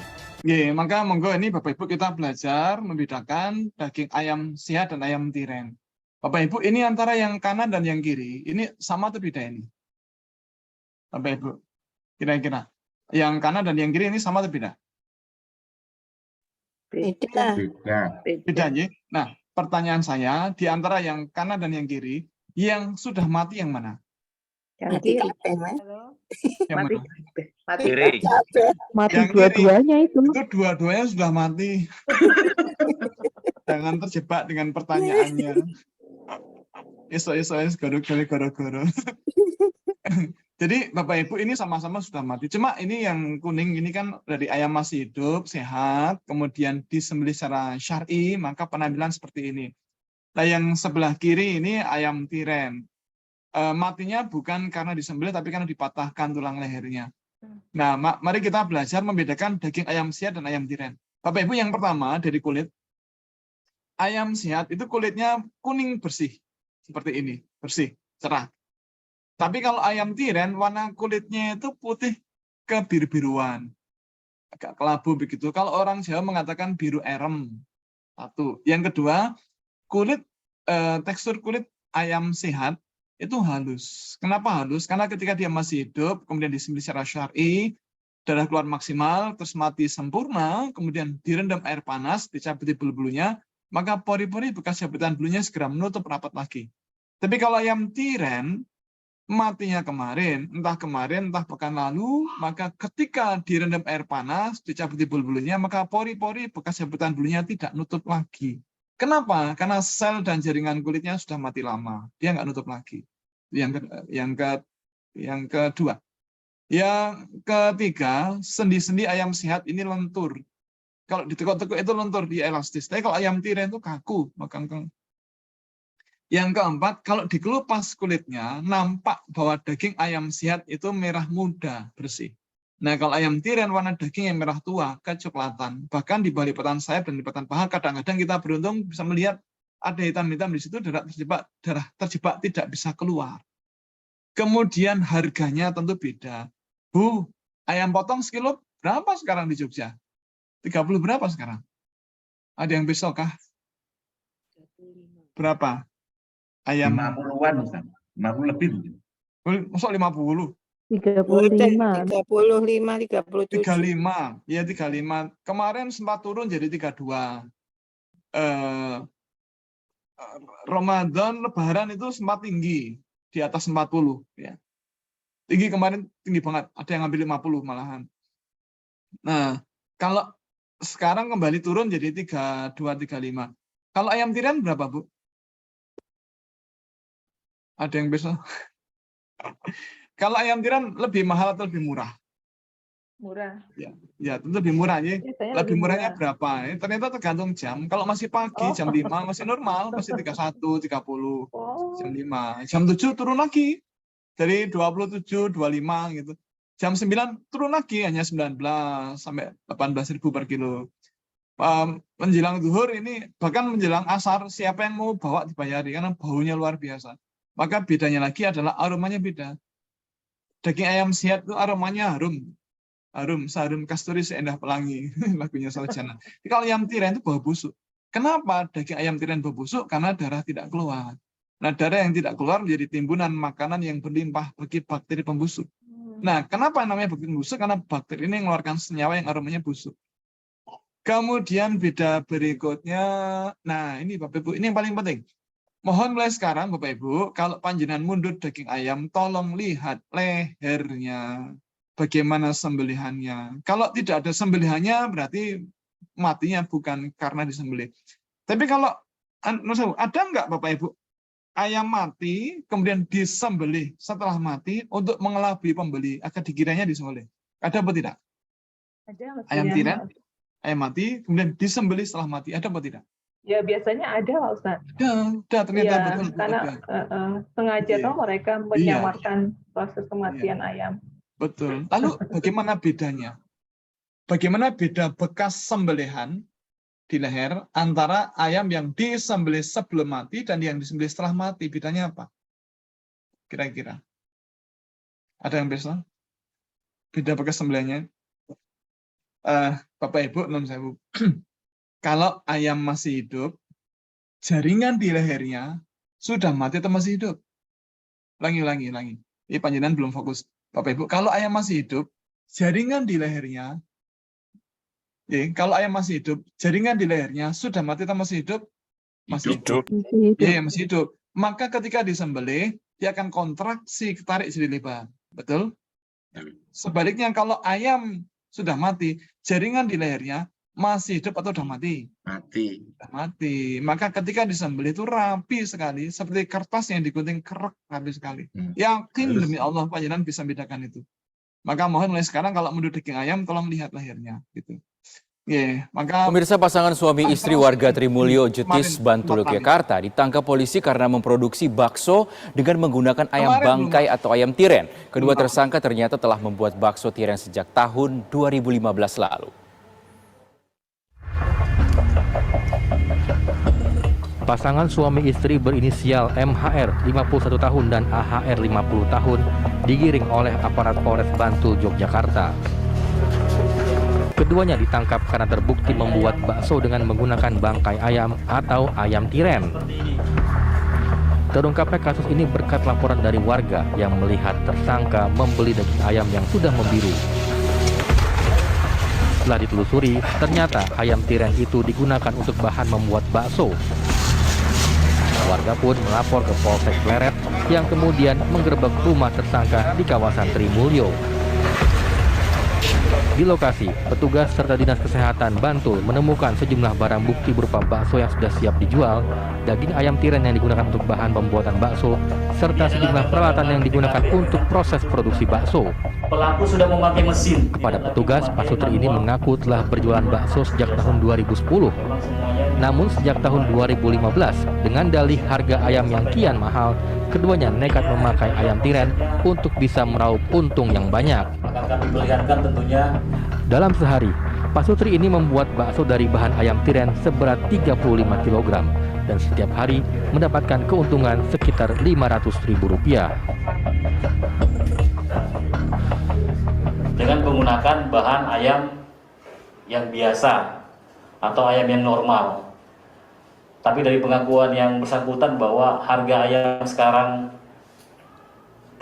Maka monggo ini Bapak Ibu kita belajar membedakan daging ayam sehat dan ayam tiren. Bapak Ibu, ini antara yang kanan dan yang kiri, ini sama atau beda ini? Bapak Ibu, kira-kira yang kanan dan yang kiri ini sama atau beda? Beda. Beda ya. Nah, pertanyaan saya, di antara yang kanan dan yang kiri, yang sudah mati yang mana? Yang kiri. Yang Mati. mana? Mati. Kiri. Mati Yang dua-duanya itu. Itu dua-duanya sudah mati. Jangan terjebak dengan pertanyaannya. Iso-iso goro-goro. Jadi Bapak Ibu ini sama-sama sudah mati. Cuma ini yang kuning ini kan dari ayam masih hidup, sehat, kemudian disembelih secara syar'i, maka penampilan seperti ini. Nah yang sebelah kiri ini ayam tiren. Matinya bukan karena disembelih, tapi karena dipatahkan tulang lehernya. Nah, mari kita belajar membedakan daging ayam sehat dan ayam tiren. Bapak Ibu, yang pertama dari kulit. Ayam sehat itu kulitnya kuning bersih, seperti ini, bersih, cerah. Tapi kalau ayam tiren, warna kulitnya itu putih kebiru-biruan. Agak kelabu begitu. Kalau orang Jawa mengatakan biru erem. Satu. Yang kedua, tekstur kulit ayam sehat itu halus. Kenapa halus? Karena ketika dia masih hidup, kemudian disembelih secara syar'i, darah keluar maksimal, terus mati sempurna, kemudian direndam air panas, dicabuti bulu-bulunya, maka pori-pori bekas cabutan bulunya segera menutup rapat lagi. Tapi kalau ayam tiren, matinya kemarin, entah pekan lalu, maka ketika direndam air panas, dicabuti bulu-bulunya, maka pori-pori bekas cabutan bulunya tidak nutup lagi. Kenapa? Karena sel dan jaringan kulitnya sudah mati lama, dia nggak nutup lagi. Yang kedua. Yang ketiga, sendi-sendi ayam sehat ini lentur. Kalau ditekuk-tekuk itu lentur, dia elastis. Tapi kalau ayam tiren itu kaku, mengkangkang. Yang keempat, kalau dikelupas kulitnya, nampak bahwa daging ayam sehat itu merah muda, bersih. Nah, kalau ayam tiren warna daging yang merah tua, kecoklatan. Bahkan di balik lipatan sayap dan lipatan paha, kadang-kadang kita beruntung bisa melihat ada hitam-hitam di situ, darah terjebak tidak bisa keluar. Kemudian harganya tentu beda. Bu, ayam potong sekilo berapa sekarang di Jogja? 30 berapa sekarang? Ada yang besok kah? Berapa? Ayam 50-an, Ustaz. 50 lebih. Masuk 50? 35. 35, 37. 35. Ya 35. Kemarin sempat turun jadi 32. Ramadan, Lebaran itu sempat tinggi. Di atas 40. Ya. Tinggi kemarin, tinggi banget. Ada yang ngambil 50 malahan. Nah, kalau sekarang kembali turun jadi 32, 35. Kalau ayam tiren berapa, Bu? Ada yang besok? Kalau ayam tiren lebih mahal atau lebih murah? Murah. Ya, tentu lebih murah ya. Biasanya Lebih lebih murahnya murah. berapa? Ternyata tergantung jam. Kalau masih pagi Oh. jam 5 masih normal, masih 31, 30. Oh. Jam 5. Jam 7 turun lagi. Dari 27, 25 gitu. Jam 9 turun lagi hanya 19 sampai 18.000 per kilo. Menjelang zuhur ini bahkan menjelang asar siapa yang mau bawa dibayari karena baunya luar biasa. Maka bedanya lagi adalah aromanya beda. Daging ayam siat itu aromanya harum. Seharum kasturi seindah pelangi. Lagunya Sarjana. Kalau ayam tiren itu bau busuk. Kenapa daging ayam tiren bau busuk? Karena darah tidak keluar. Nah, darah yang tidak keluar menjadi timbunan makanan yang berlimpah bagi bakteri pembusuk. Nah, kenapa namanya bakteri pembusuk? Karena bakteri ini mengeluarkan senyawa yang aromanya busuk. Kemudian beda berikutnya, nah ini Bapak Ibu, ini yang paling penting. Mohon mulai sekarang Bapak Ibu, kalau panjenengan mundur daging ayam, tolong lihat lehernya. Bagaimana sembelihannya. Kalau tidak ada sembelihannya, berarti matinya bukan karena disembelih. Tapi kalau, ada nggak Bapak Ibu, ayam mati, kemudian disembelih setelah mati untuk mengelabui pembeli, agar dikiranya disembelih. Ada apa tidak? Ada, Ayam mestinya. tiren, ayam mati, kemudian disembelih setelah mati. Ada apa tidak? Ya biasanya ada Pak Ustadz. Ada, ternyata Ya, betul. karena sengaja Iya. toh mereka menyamarkan proses kematian ayam. Betul. Lalu bagaimana bedanya? Bagaimana beda bekas sembelihan di leher antara ayam yang disembelih sebelum mati dan yang disembelih setelah mati? Bedanya apa? Kira-kira. Ada yang bisa? Beda bekas sembelihannya? Bapak Ibu, non sewu. Kalau ayam masih hidup, jaringan di lehernya sudah mati atau masih hidup? Ulangi. Ini panjenengan belum fokus. Bapak Ibu, kalau ayam masih hidup, jaringan di lehernya, kalau ayam masih hidup, jaringan di lehernya sudah mati atau masih hidup? Masih hidup. Masih hidup. Maka ketika disembelih, dia akan kontraksi, tarik siri lebar. Betul? Sebaliknya kalau ayam sudah mati, jaringan di lehernya masih hidup atau sudah mati? Mati. Sudah mati. Maka ketika disembelih itu rapi sekali, seperti kertas yang digunting kerek, rapi sekali. Yakin demi Allah panjenengan bisa bedakan itu. Maka mohon mulai sekarang kalau mundur daging ayam tolong lihat lehernya gitu. Maka Pemirsa, pasangan suami istri warga Trimulyo Jetis, Bantul, Yogyakarta ditangkap polisi karena memproduksi bakso dengan menggunakan ayam bangkai atau ayam tiren. Kedua tersangka ternyata telah membuat bakso tiren sejak tahun 2015 lalu. Pasangan suami istri berinisial MHR 51 tahun dan AHR 50 tahun digiring oleh aparat Polres Bantul, Yogyakarta. Keduanya ditangkap karena terbukti membuat bakso dengan menggunakan bangkai ayam atau ayam tiren. Terungkapnya kasus ini berkat laporan dari warga yang melihat tersangka membeli daging ayam yang sudah membiru. Setelah ditelusuri, ternyata ayam tiren itu digunakan untuk bahan membuat bakso. Warga pun melapor ke Polsek Pleret yang kemudian menggerebek rumah tersangka di kawasan Trimulyo. Di lokasi, petugas serta Dinas Kesehatan Bantul menemukan sejumlah barang bukti berupa bakso yang sudah siap dijual, daging ayam tiren yang digunakan untuk bahan pembuatan bakso, serta sejumlah peralatan yang digunakan untuk proses produksi bakso. Pelaku sudah memakai mesin. Kepada petugas, Pak Sutri ini mengaku telah berjualan bakso sejak tahun 2010. Namun sejak tahun 2015, dengan dalih harga ayam yang kian mahal, keduanya nekat memakai ayam tiren untuk bisa meraup untung yang banyak. Akan kami perlihatkan tentunya. Dalam sehari, Pak Sutri ini membuat bakso dari bahan ayam tiren seberat 35 kg dan setiap hari mendapatkan keuntungan sekitar Rp500.000. Dengan menggunakan bahan ayam yang biasa atau ayam yang normal. Tapi dari pengakuan yang bersangkutan bahwa harga ayam sekarang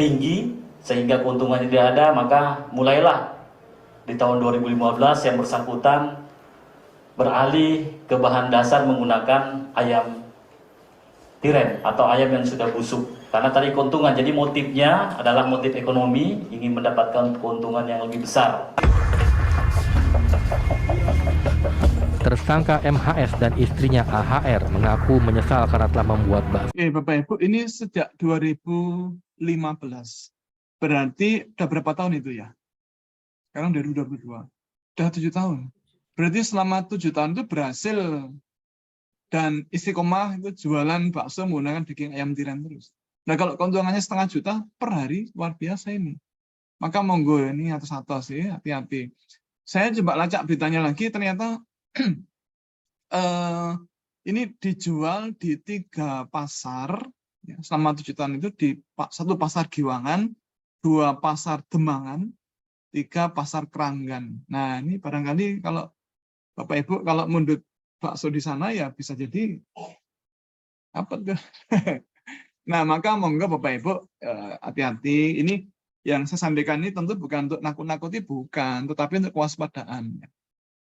tinggi sehingga keuntungan tidak ada, maka mulailah di tahun 2015 yang bersangkutan beralih ke bahan dasar menggunakan ayam tiren atau ayam yang sudah busuk. Karena tadi keuntungan, jadi motifnya adalah motif ekonomi, ingin mendapatkan keuntungan yang lebih besar. Tersangka MHS dan istrinya AHR mengaku menyesal karena telah membuat bakso. Bapak Ibu, ini sejak 2015. Berarti udah berapa tahun itu ya? Sekarang 2022. Udah 7 tahun. Berarti selama 7 tahun itu berhasil dan istiqomah itu jualan bakso menggunakan daging ayam tiren terus. Nah kalau keuntungannya 0,5 juta per hari, luar biasa ini. Maka monggo ini atas-atas ya, hati-hati. Saya coba lacak beritanya lagi, ternyata ini dijual di 3 pasar, ya, selama 7 tahun itu di 1 pasar Giwangan, 2 pasar Demangan, 3 pasar Keranggan. Nah ini barangkali kalau Bapak Ibu kalau mundut bakso di sana ya bisa jadi apa tuh? Nah maka monggo Bapak Ibu hati-hati. Ini yang saya sampaikan ini tentu bukan untuk nakut-nakuti, bukan, tetapi untuk kewaspadaan.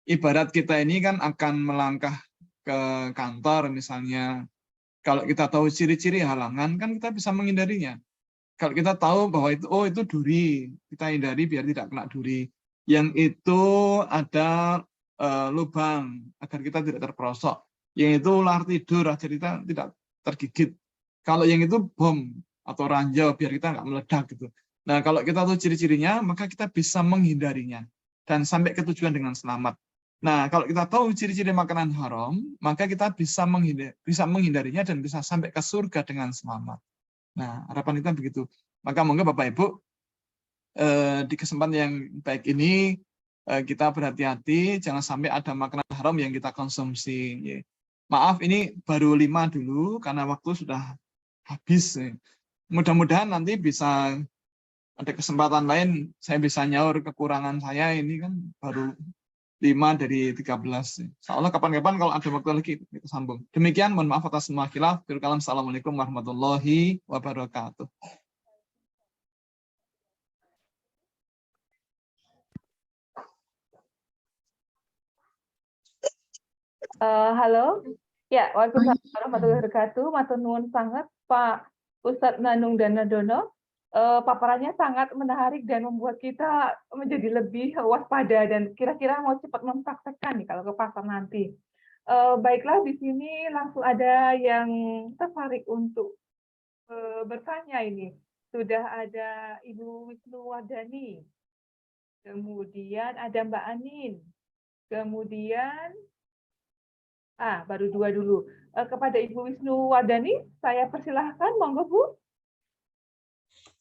Ibarat kita ini kan akan melangkah ke kantor misalnya, kalau kita tahu ciri-ciri halangan kan kita bisa menghindarinya. Kalau kita tahu bahwa itu itu duri, kita hindari biar tidak kena duri. Yang itu ada lubang agar kita tidak terperosok. Yang itu ular tidur agar kita tidak tergigit. Kalau yang itu bom atau ranjau biar kita nggak meledak gitu. Nah kalau kita tahu ciri-cirinya maka kita bisa menghindarinya dan sampai ke tujuan dengan selamat. Nah, kalau kita tahu ciri-ciri makanan haram, maka kita bisa menghindarinya dan bisa sampai ke surga dengan selamat. Nah, harapan kita begitu. Maka monggo Bapak Ibu, di kesempatan yang baik ini, kita berhati-hati, jangan sampai ada makanan haram yang kita konsumsi. Maaf, ini baru 5 dulu, karena waktu sudah habis. Mudah-mudahan nanti bisa ada kesempatan lain, saya bisa nyaur kekurangan saya, ini kan baru 5 dari 13. Insya Allah kapan-kapan kalau ada waktu lagi kita sambung. Demikian, mohon maaf atas semua khilaf. Assalamualaikum warahmatullahi wabarakatuh. Halo, ya, waalaikumsalam warahmatullahi wabarakatuh. Matur nuwun sangat Pak Ustadz Nanung Danadono. Paparannya sangat menarik dan membuat kita menjadi lebih waspada dan kira-kira mau cepat mempraktekkan nih kalau ke pasar nanti. Baiklah, di sini langsung ada yang tertarik untuk bertanya ini. Sudah ada Ibu Wisnuwardani, kemudian ada Mbak Anin, kemudian baru 2 dulu. Kepada Ibu Wisnuwardani, saya persilahkan, monggo Bu.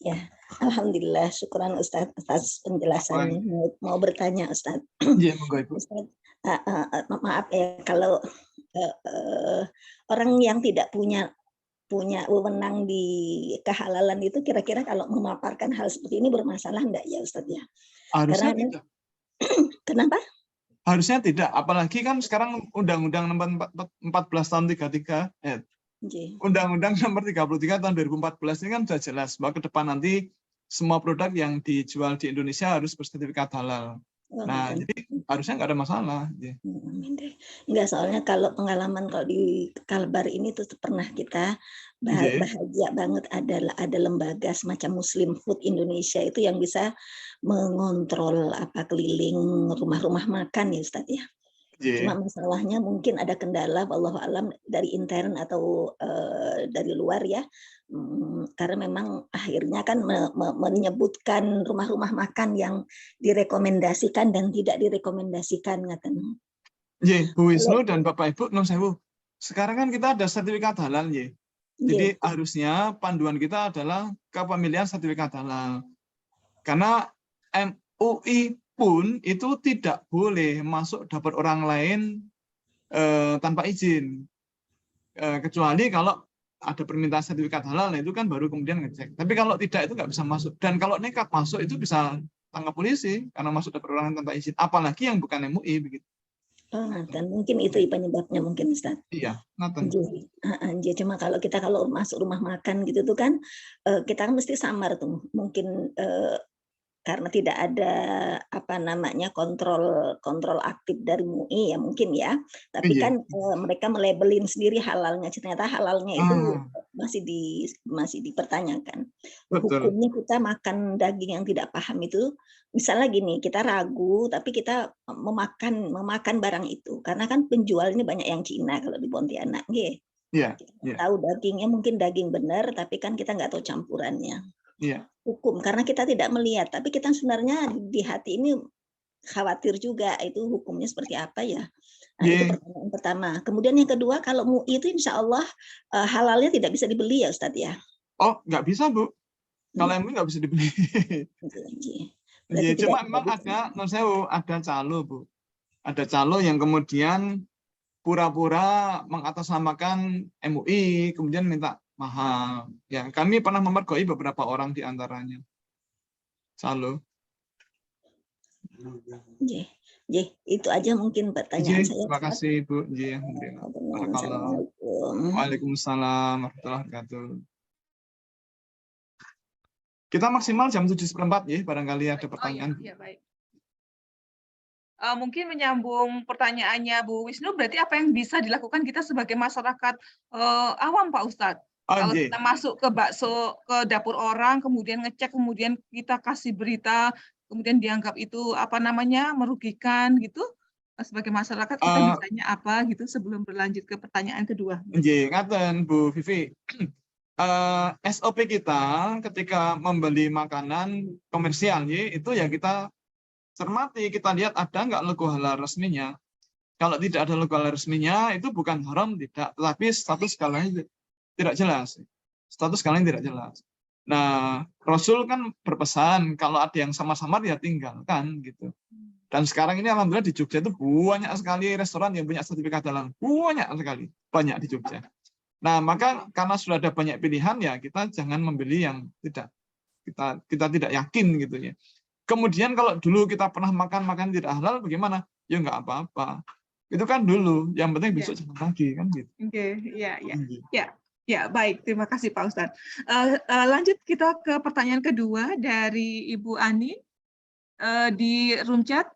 Ya, alhamdulillah, syukuran Ustadz atas penjelasannya. Mau bertanya Ustadz. Iya, monggo Ibu. Ustadz, maaf ya kalau orang yang tidak punya wewenang di kehalalan itu kira-kira kalau memaparkan hal seperti ini bermasalah enggak ya Ustadz ya? Harusnya Karena, tidak. Kenapa? Harusnya tidak, apalagi kan sekarang Undang-Undang Nomor 14 Tahun 33, Undang-Undang Nomor 33 Tahun 2014 ini kan sudah jelas bahwa ke depan nanti semua produk yang dijual di Indonesia harus bersertifikat halal. Nah, jadi harusnya nggak ada masalah. Enggak, soalnya kalau pengalaman kalau di Kalbar ini tuh pernah kita bahagia banget ada lembaga semacam Muslim Food Indonesia itu yang bisa mengontrol keliling rumah-rumah makan ya Ustadz ya. Cuma masalahnya mungkin ada kendala, wallahu alam dari intern atau dari luar ya, karena memang akhirnya kan menyebutkan rumah-rumah makan yang direkomendasikan dan tidak direkomendasikan, ngaten. Bu Wisnu dan Bapak Ibu, non sewu. Sekarang kan kita ada sertifikat halal ya. Jadi harusnya panduan kita adalah kepemilikan sertifikat halal. Karena MUI pun itu tidak boleh masuk dapur orang lain tanpa izin. Kecuali kalau ada permintaan sertifikat halal, nah itu kan baru kemudian ngecek. Tapi kalau tidak itu nggak bisa masuk. Dan kalau nekat masuk itu bisa tangkap polisi karena masuk dapur orang lain tanpa izin. Apalagi yang bukan MUI begitu. Dan mungkin itu penyebabnya mungkin Ustaz. Iya, cuma kalau masuk rumah makan gitu tuh kan kita kan mesti samar tuh. Mungkin karena tidak ada kontrol aktif dari MUI ya mungkin ya. Tapi kan mereka melabelin sendiri halalnya. Ternyata halalnya itu masih dipertanyakan. Betul. Hukumnya kita makan daging yang tidak paham itu, misalnya gini, kita ragu tapi kita memakan barang itu karena kan penjualnya banyak yang Cina kalau di Pontianak, Iya. Tahu dagingnya mungkin daging benar tapi kan kita nggak tahu campurannya. Iya. hukum karena kita tidak melihat, tapi kita sebenarnya di hati ini khawatir juga itu hukumnya seperti apa ya. Nah, itu pertanyaan pertama. Kemudian yang kedua, kalau MUI itu insya Allah halalnya tidak bisa dibeli ya Ustadz ya? Oh, nggak bisa Bu. Kalau MUI nggak bisa dibeli. Berarti Cuma tidak memang ada calo Bu. Ada calo yang kemudian pura-pura mengatasnamakan MUI, kemudian minta mahal. Ya, kami pernah memergoi beberapa orang di antaranya. Calo. Itu aja mungkin pertanyaan saya. Terima kasih Bu. Waalaikumsalam warahmatullahi wabarakatuh. Kita maksimal jam 7:15 ya, barangkali ada pertanyaan. Iya, baik. Mungkin menyambung pertanyaannya Bu Wisnu, berarti apa yang bisa dilakukan kita sebagai masyarakat awam Pak Ustadz? Kalau kita masuk ke bakso, ke dapur orang, kemudian ngecek, kemudian kita kasih berita, kemudian dianggap itu merugikan gitu, sebagai masyarakat kita bisanya apa gitu sebelum berlanjut ke pertanyaan kedua. Ngaten Bu Vivi. SOP kita ketika membeli makanan komersial itu ya kita cermati, kita lihat ada nggak logo halal resminya. Kalau tidak ada logo halal resminya itu bukan haram tidak, tetapi status skalanya tidak jelas. Status skalanya tidak jelas. Nah, Rasul kan berpesan kalau ada yang samar-samar ya tinggalkan gitu. Dan sekarang ini alhamdulillah di Jogja itu banyak sekali restoran yang punya sertifikat halal. Banyak di Jogja. Nah, maka karena sudah ada banyak pilihan ya kita jangan membeli yang kita tidak yakin gitu ya. Kemudian kalau dulu kita pernah makan tidak halal bagaimana? Ya nggak apa-apa. Itu kan dulu, yang penting besok jangan lagi kan gitu. Ya, baik. Terima kasih Pak Ustadz. Lanjut kita ke pertanyaan kedua dari Ibu Ani di room chat.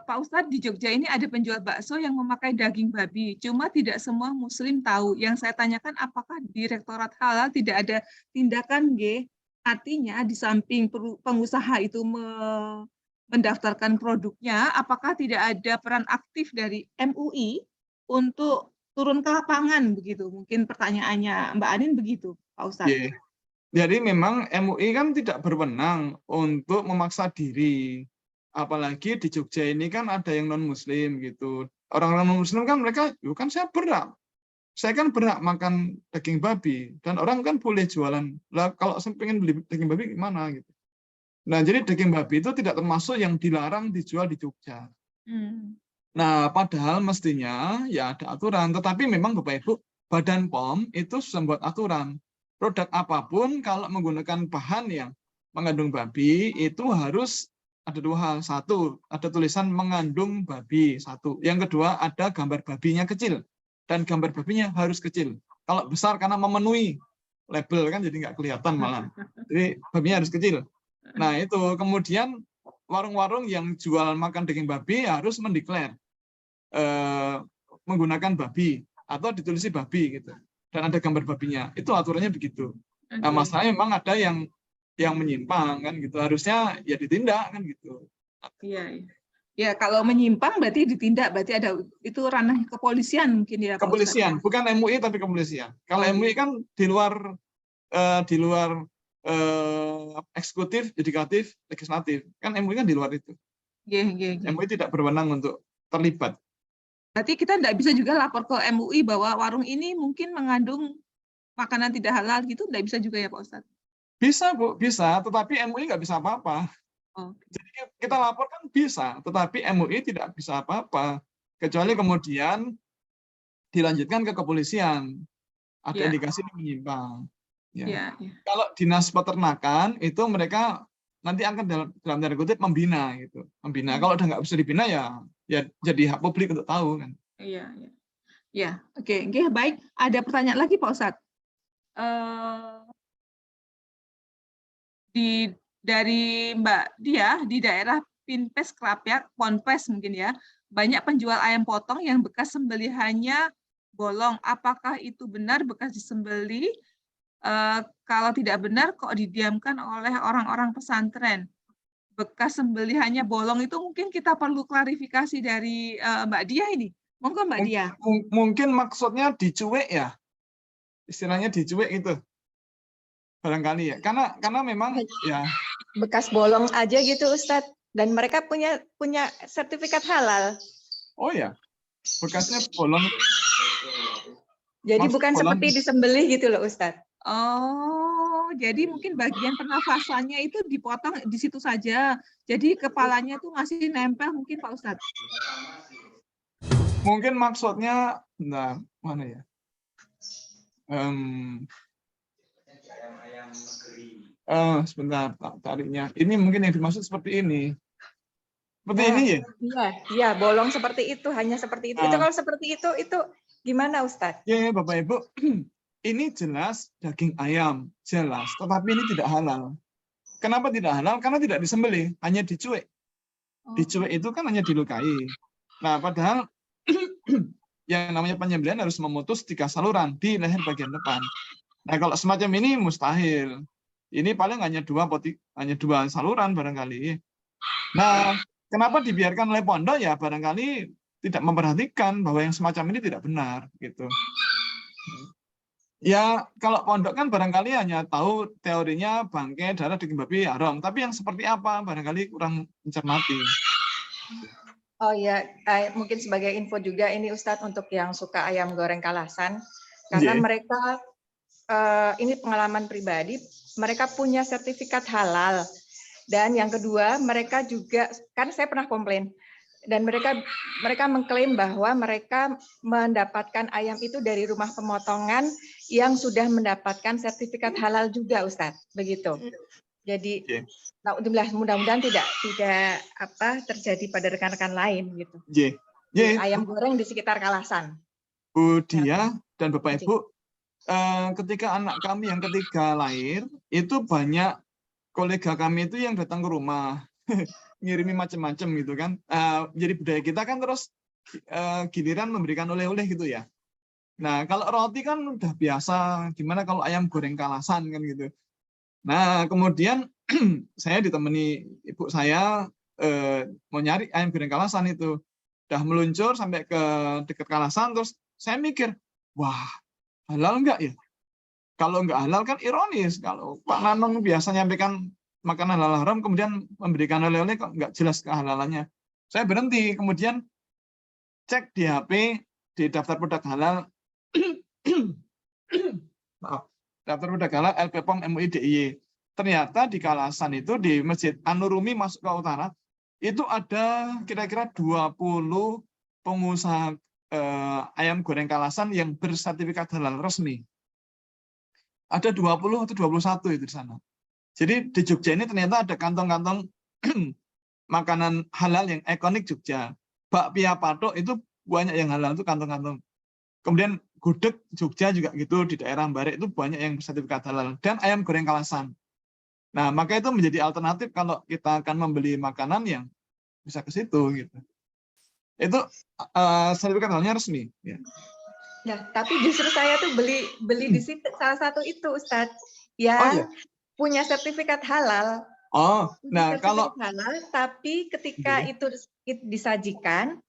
Pak Ustadz, di Jogja ini ada penjual bakso yang memakai daging babi. Cuma tidak semua Muslim tahu. Yang saya tanyakan apakah Direktorat Halal tidak ada tindakan artinya di samping pengusaha itu mendaftarkan produknya, apakah tidak ada peran aktif dari MUI untuk turun ke lapangan begitu? Mungkin pertanyaannya Mbak Anin begitu, Pak Ustadz. Jadi memang MUI kan tidak berwenang untuk memaksa diri. Apalagi di Jogja ini kan ada yang non-Muslim gitu. Orang-orang non-Muslim kan mereka, kan saya berhak. Saya kan berhak makan daging babi. Dan orang kan boleh jualan. Lah kalau saya pengen beli daging babi gimana gitu. Nah jadi daging babi itu tidak termasuk yang dilarang dijual di Jogja. Nah, padahal mestinya ya ada aturan, tetapi memang Bapak Ibu, Badan POM itu sudah membuat aturan. Produk apapun kalau menggunakan bahan yang mengandung babi itu harus ada dua hal. Satu, ada tulisan mengandung babi. Satu. Yang kedua, ada gambar babinya kecil. Dan gambar babinya harus kecil. Kalau besar karena memenuhi label kan jadi nggak kelihatan malah. Jadi babinya harus kecil. Nah itu, kemudian warung-warung yang jual makan daging babi harus mendeklar menggunakan babi atau ditulisi babi gitu dan ada gambar babinya, itu aturannya begitu. Nah masalahnya memang ada yang menyimpang kan gitu, harusnya ya ditindak kan gitu. Ya kalau menyimpang berarti ditindak, berarti ada itu ranah kepolisian mungkin ya. Kepolisian, bukan MUI tapi kepolisian. Kalau MUI kan di luar eksekutif, yudikatif, legislatif. Kan MUI kan di luar itu. MUI tidak berwenang untuk terlibat. Berarti kita tidak bisa juga lapor ke MUI bahwa warung ini mungkin mengandung makanan tidak halal gitu, tidak bisa juga ya Pak Ustadz? Bisa Bu, bisa. Tetapi MUI nggak bisa apa-apa. Jadi kita laporkan bisa, tetapi MUI tidak bisa apa-apa. Kecuali kemudian dilanjutkan ke kepolisian. Ada indikasi menyimpang. Kalau dinas peternakan itu mereka nanti akan dalam tanda kutip membina gitu, Kalau udah nggak bisa dibina ya jadi hak publik untuk tahu kan. Oke, baik. Ada pertanyaan lagi Pak Ustadz? Dari Mbak Dia di daerah Pinpes Krapyak, Ponpes mungkin ya, banyak penjual ayam potong yang bekas sembelihannya bolong. Apakah itu benar bekas disembelih? Kalau tidak benar kok didiamkan oleh orang-orang pesantren? Bekas sembelihannya bolong itu mungkin kita perlu klarifikasi dari Mbak Dia ini. Monggo Mbak Dia. Mungkin maksudnya dicuek ya, istilahnya dicuek itu. barangkali ya. Karena memang ya bekas bolong aja gitu Ustadz, dan mereka punya sertifikat halal. oh ya, bekasnya bolong. Jadi Maksud bukan bolong. seperti disembelih gitu loh Ustadz. Oh, jadi mungkin bagian pernafasannya itu dipotong di situ saja. Jadi kepalanya tuh masih nempel mungkin Pak Ustadz. Mungkin maksudnya, nah mana ya? Sebentar, tariknya. Ini mungkin yang dimaksud seperti ini. Seperti ini ya? Iya, bolong seperti itu, hanya seperti itu. Itu kalau seperti itu gimana Ustadz? Ya, Bapak Ibu, ini jelas daging ayam, jelas. Tetapi ini tidak halal. Kenapa tidak halal? Karena tidak disembelih, hanya dicuek. Dicuek itu kan hanya dilukai. Nah, padahal yang namanya penyembelihan harus memutus 3 saluran di leher bagian depan. Nah, kalau semacam ini mustahil. Ini paling hanya 2 saluran barangkali. Nah, kenapa dibiarkan oleh pondok? Ya barangkali tidak memperhatikan bahwa yang semacam ini tidak benar gitu. Ya kalau pondok kan barangkali hanya tahu teorinya bangkai, darah, daging babi haram, tapi yang seperti apa barangkali kurang mencermati. Oh ya, mungkin sebagai info juga ini Ustadz untuk yang suka ayam goreng kalasan, karena mereka ini pengalaman pribadi, mereka punya sertifikat halal. Dan yang kedua, mereka juga, kan saya pernah komplain, dan mereka mengklaim bahwa mereka mendapatkan ayam itu dari rumah pemotongan yang sudah mendapatkan sertifikat halal juga, Ustadz, begitu. Jadi mudah-mudahan tidak terjadi pada rekan-rekan lain gitu. Ayam goreng di sekitar Kalasan. Bu Dia dan Bapak Ibu, ketika anak kami yang ketiga lahir, itu banyak kolega kami itu yang datang ke rumah. Ngirimi macam-macam gitu kan. Jadi budaya kita kan terus giliran memberikan oleh-oleh gitu ya. Nah kalau roti kan udah biasa, gimana kalau ayam goreng Kalasan kan gitu. Nah kemudian saya ditemani ibu saya mau nyari ayam goreng Kalasan itu. Udah meluncur sampai ke dekat Kalasan, terus saya mikir, wah halal nggak ya? Kalau nggak halal kan ironis. Kalau Pak Nanong biasa nyampaikan makanan halal haram, kemudian memberikan oleh-oleh kok nggak jelas kehalalannya. Saya berhenti, kemudian cek di HP, di daftar produk halal, maaf, daftar produk halal LPPOM MUI DIY. Ternyata di Kalasan itu, di Masjid An-Nurumi masuk ke utara, itu ada kira-kira 20 pengusaha ayam goreng Kalasan yang bersertifikat halal resmi. Ada 20 atau 21 itu di sana. Jadi di Jogja ini ternyata ada kantong-kantong makanan halal yang ikonik Jogja. Bakpia Patok itu banyak yang halal, itu kantong-kantong. Kemudian gudeg Jogja juga gitu, di daerah Barek itu banyak yang bersertifikat halal. Dan ayam goreng Kalasan. Nah, maka itu menjadi alternatif kalau kita akan membeli makanan yang bisa ke situ gitu. Itu sertifikat halalnya resmi. Ya. Nah, tapi justru saya tuh beli di situ salah satu itu Ustadz yang punya sertifikat halal. Nah kalau halal, tapi ketika itu disajikan,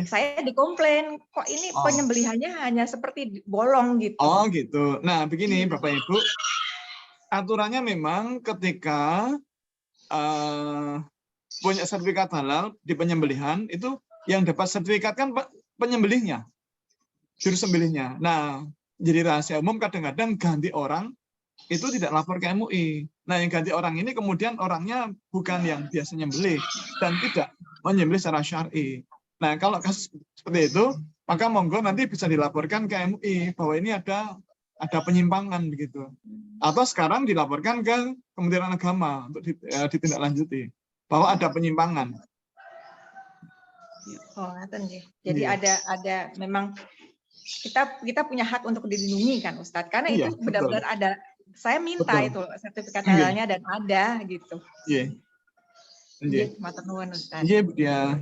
saya dikomplain kok ini penyembelihannya hanya seperti bolong gitu. Gitu. Nah begini Bapak Ibu, aturannya memang ketika punya sertifikat halal di penyembelihan itu yang dapat sertifikat kan penyembelihnya, juru sembelihnya. Nah jadi rahasia umum, kadang-kadang ganti orang itu tidak lapor ke MUI. Nah, yang ganti orang ini kemudian orangnya bukan yang biasa nyembelih dan tidak menyembelih secara syar'i. Nah, kalau kasus seperti itu, maka monggo nanti bisa dilaporkan ke MUI bahwa ini ada penyimpangan begitu. Atau sekarang dilaporkan ke Kementerian Agama untuk ditindaklanjuti bahwa ada penyimpangan. Jadi ada memang kita punya hak untuk dilindungi kan Ustadz, karena itu benar-benar ada. Saya minta itu sertifikat halalnya dan ada gitu. Matur nuwun Ustadz. Iya.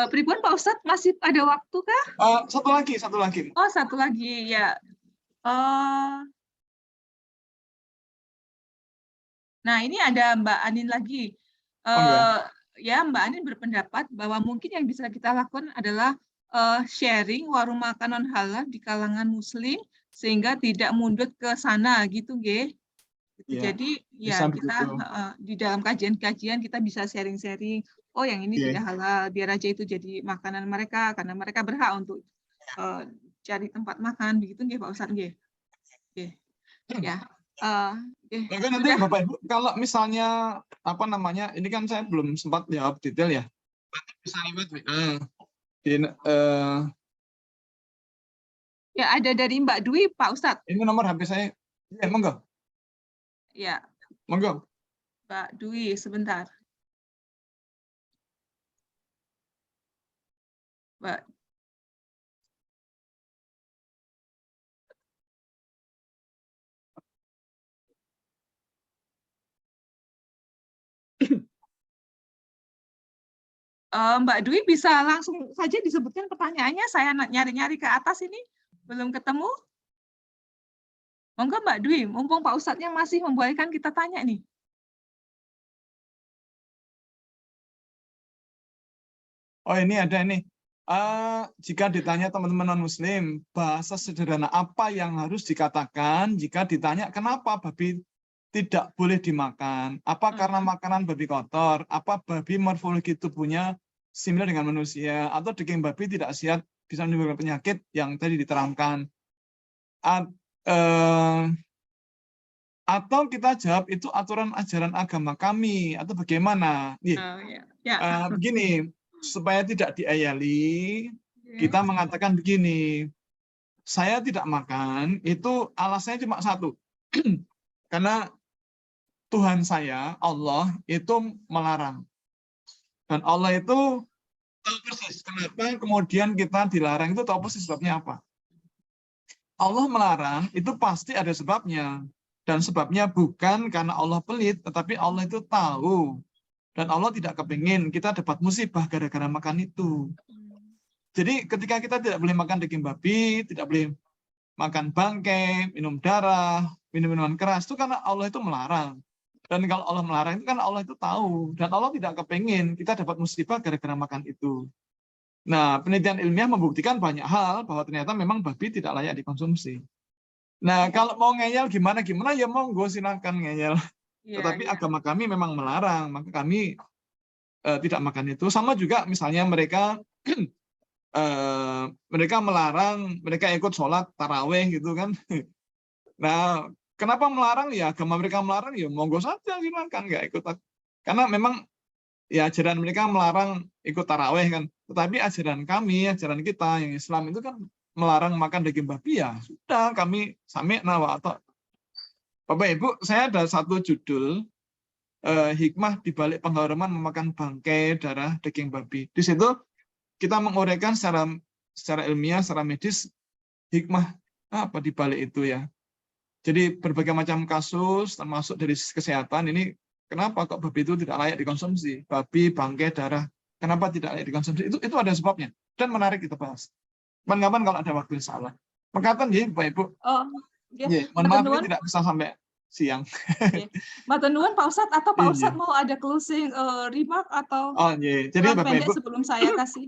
Pripun Pak Ustadz, masih ada waktu kah? Satu lagi. Oh, satu lagi ya. Nah, ini ada Mbak Anin lagi. Ya, Mbak Anin berpendapat bahwa mungkin yang bisa kita lakukan adalah sharing warung makanan halal di kalangan Muslim sehingga tidak mundut ke sana gitu nggih. Iya, Jadi bisa ya kita begitu. di dalam kajian-kajian kita bisa sharing-sharing, oh yang ini Iya. tidak halal, biar aja itu jadi makanan mereka karena mereka berhak untuk cari tempat makan begitu nggih Pak Ustadz nggih. Oke. Ya. Ya kan nanti Bapak Ibu kalau misalnya apa namanya, ini kan saya belum sempat jawab detail ya. Nanti bisa lewat WA. Ya ada dari Mbak Dwi Pak Ustadz. Ini nomor HP saya. Ya, monggo. Ya. Monggo. Mbak Dwi sebentar. Mbak Mbak Dwi bisa langsung saja disebutkan pertanyaannya, saya nyari-nyari ke atas ini, belum ketemu. Monggo Mbak Dwi, mumpung Pak Ustadznya masih membolehkan kita tanya nih. Oh ini ada ini. Jika ditanya teman-teman non-muslim, bahasa sederhana apa yang harus dikatakan jika ditanya kenapa babi tidak boleh dimakan? Apa karena makanan babi kotor? Apa babi morfologi tubuhnya similar dengan manusia? Atau daging babi tidak sehat bisa menimbulkan penyakit yang tadi diterangkan? Atau kita jawab itu aturan ajaran agama kami atau bagaimana? Begini, supaya tidak diayali, kita mengatakan begini, saya tidak makan, itu alasannya cuma satu. Karena Tuhan saya, Allah, itu melarang. Dan Allah itu tahu persis kenapa kemudian kita dilarang, itu tahu persis sebabnya apa. Allah melarang, itu pasti ada sebabnya. Dan sebabnya bukan karena Allah pelit, tetapi Allah itu tahu. Dan Allah tidak kepingin kita dapat musibah gara-gara makan itu. Jadi ketika kita tidak boleh makan daging babi, tidak boleh makan bangkai, minum darah, minum minuman keras, itu karena Allah itu melarang. Dan kalau Allah melarang itu karena Allah itu tahu. Dan Allah tidak kepingin kita dapat musibah gara-gara makan itu. Nah, penelitian ilmiah membuktikan banyak hal bahwa ternyata memang babi tidak layak dikonsumsi. Nah, kalau mau ngeyel gimana-gimana, ya monggo silakan ngeyel. Tetapi agama kami memang melarang, maka kami tidak makan itu. Sama juga misalnya mereka mereka melarang, mereka ikut sholat taraweh gitu kan. Nah, kenapa melarang? Ya agama mereka melarang, ya monggo saja silakan nggak ikut. Karena memang ya ajaran mereka melarang ikut taraweh kan. Tetapi ajaran kami, ajaran kita yang Islam itu kan melarang makan daging babi, ya sudah kami sami'na wa ata'na. Bapak Ibu, saya ada satu judul hikmah di balik pengharuman memakan bangkai darah daging babi. Di situ kita menguraikan secara ilmiah, secara medis hikmah apa di balik itu ya. Jadi berbagai macam kasus termasuk dari kesehatan ini, kenapa kok babi itu tidak layak dikonsumsi? Babi, bangkai, darah, kenapa tidak layak dikonsumsi? Itu ada sebabnya dan menarik kita bahas. Kapan-kapan kalau ada waktu insya Allah. Makatan ya Bapak Ibu. Mohon maaf ini tidak bisa sampai siang. Matur nuwun Pak Ustadz, atau Pak Ustadz mau ada closing remark atau Jadi Bapak Ibu sebelum saya kasih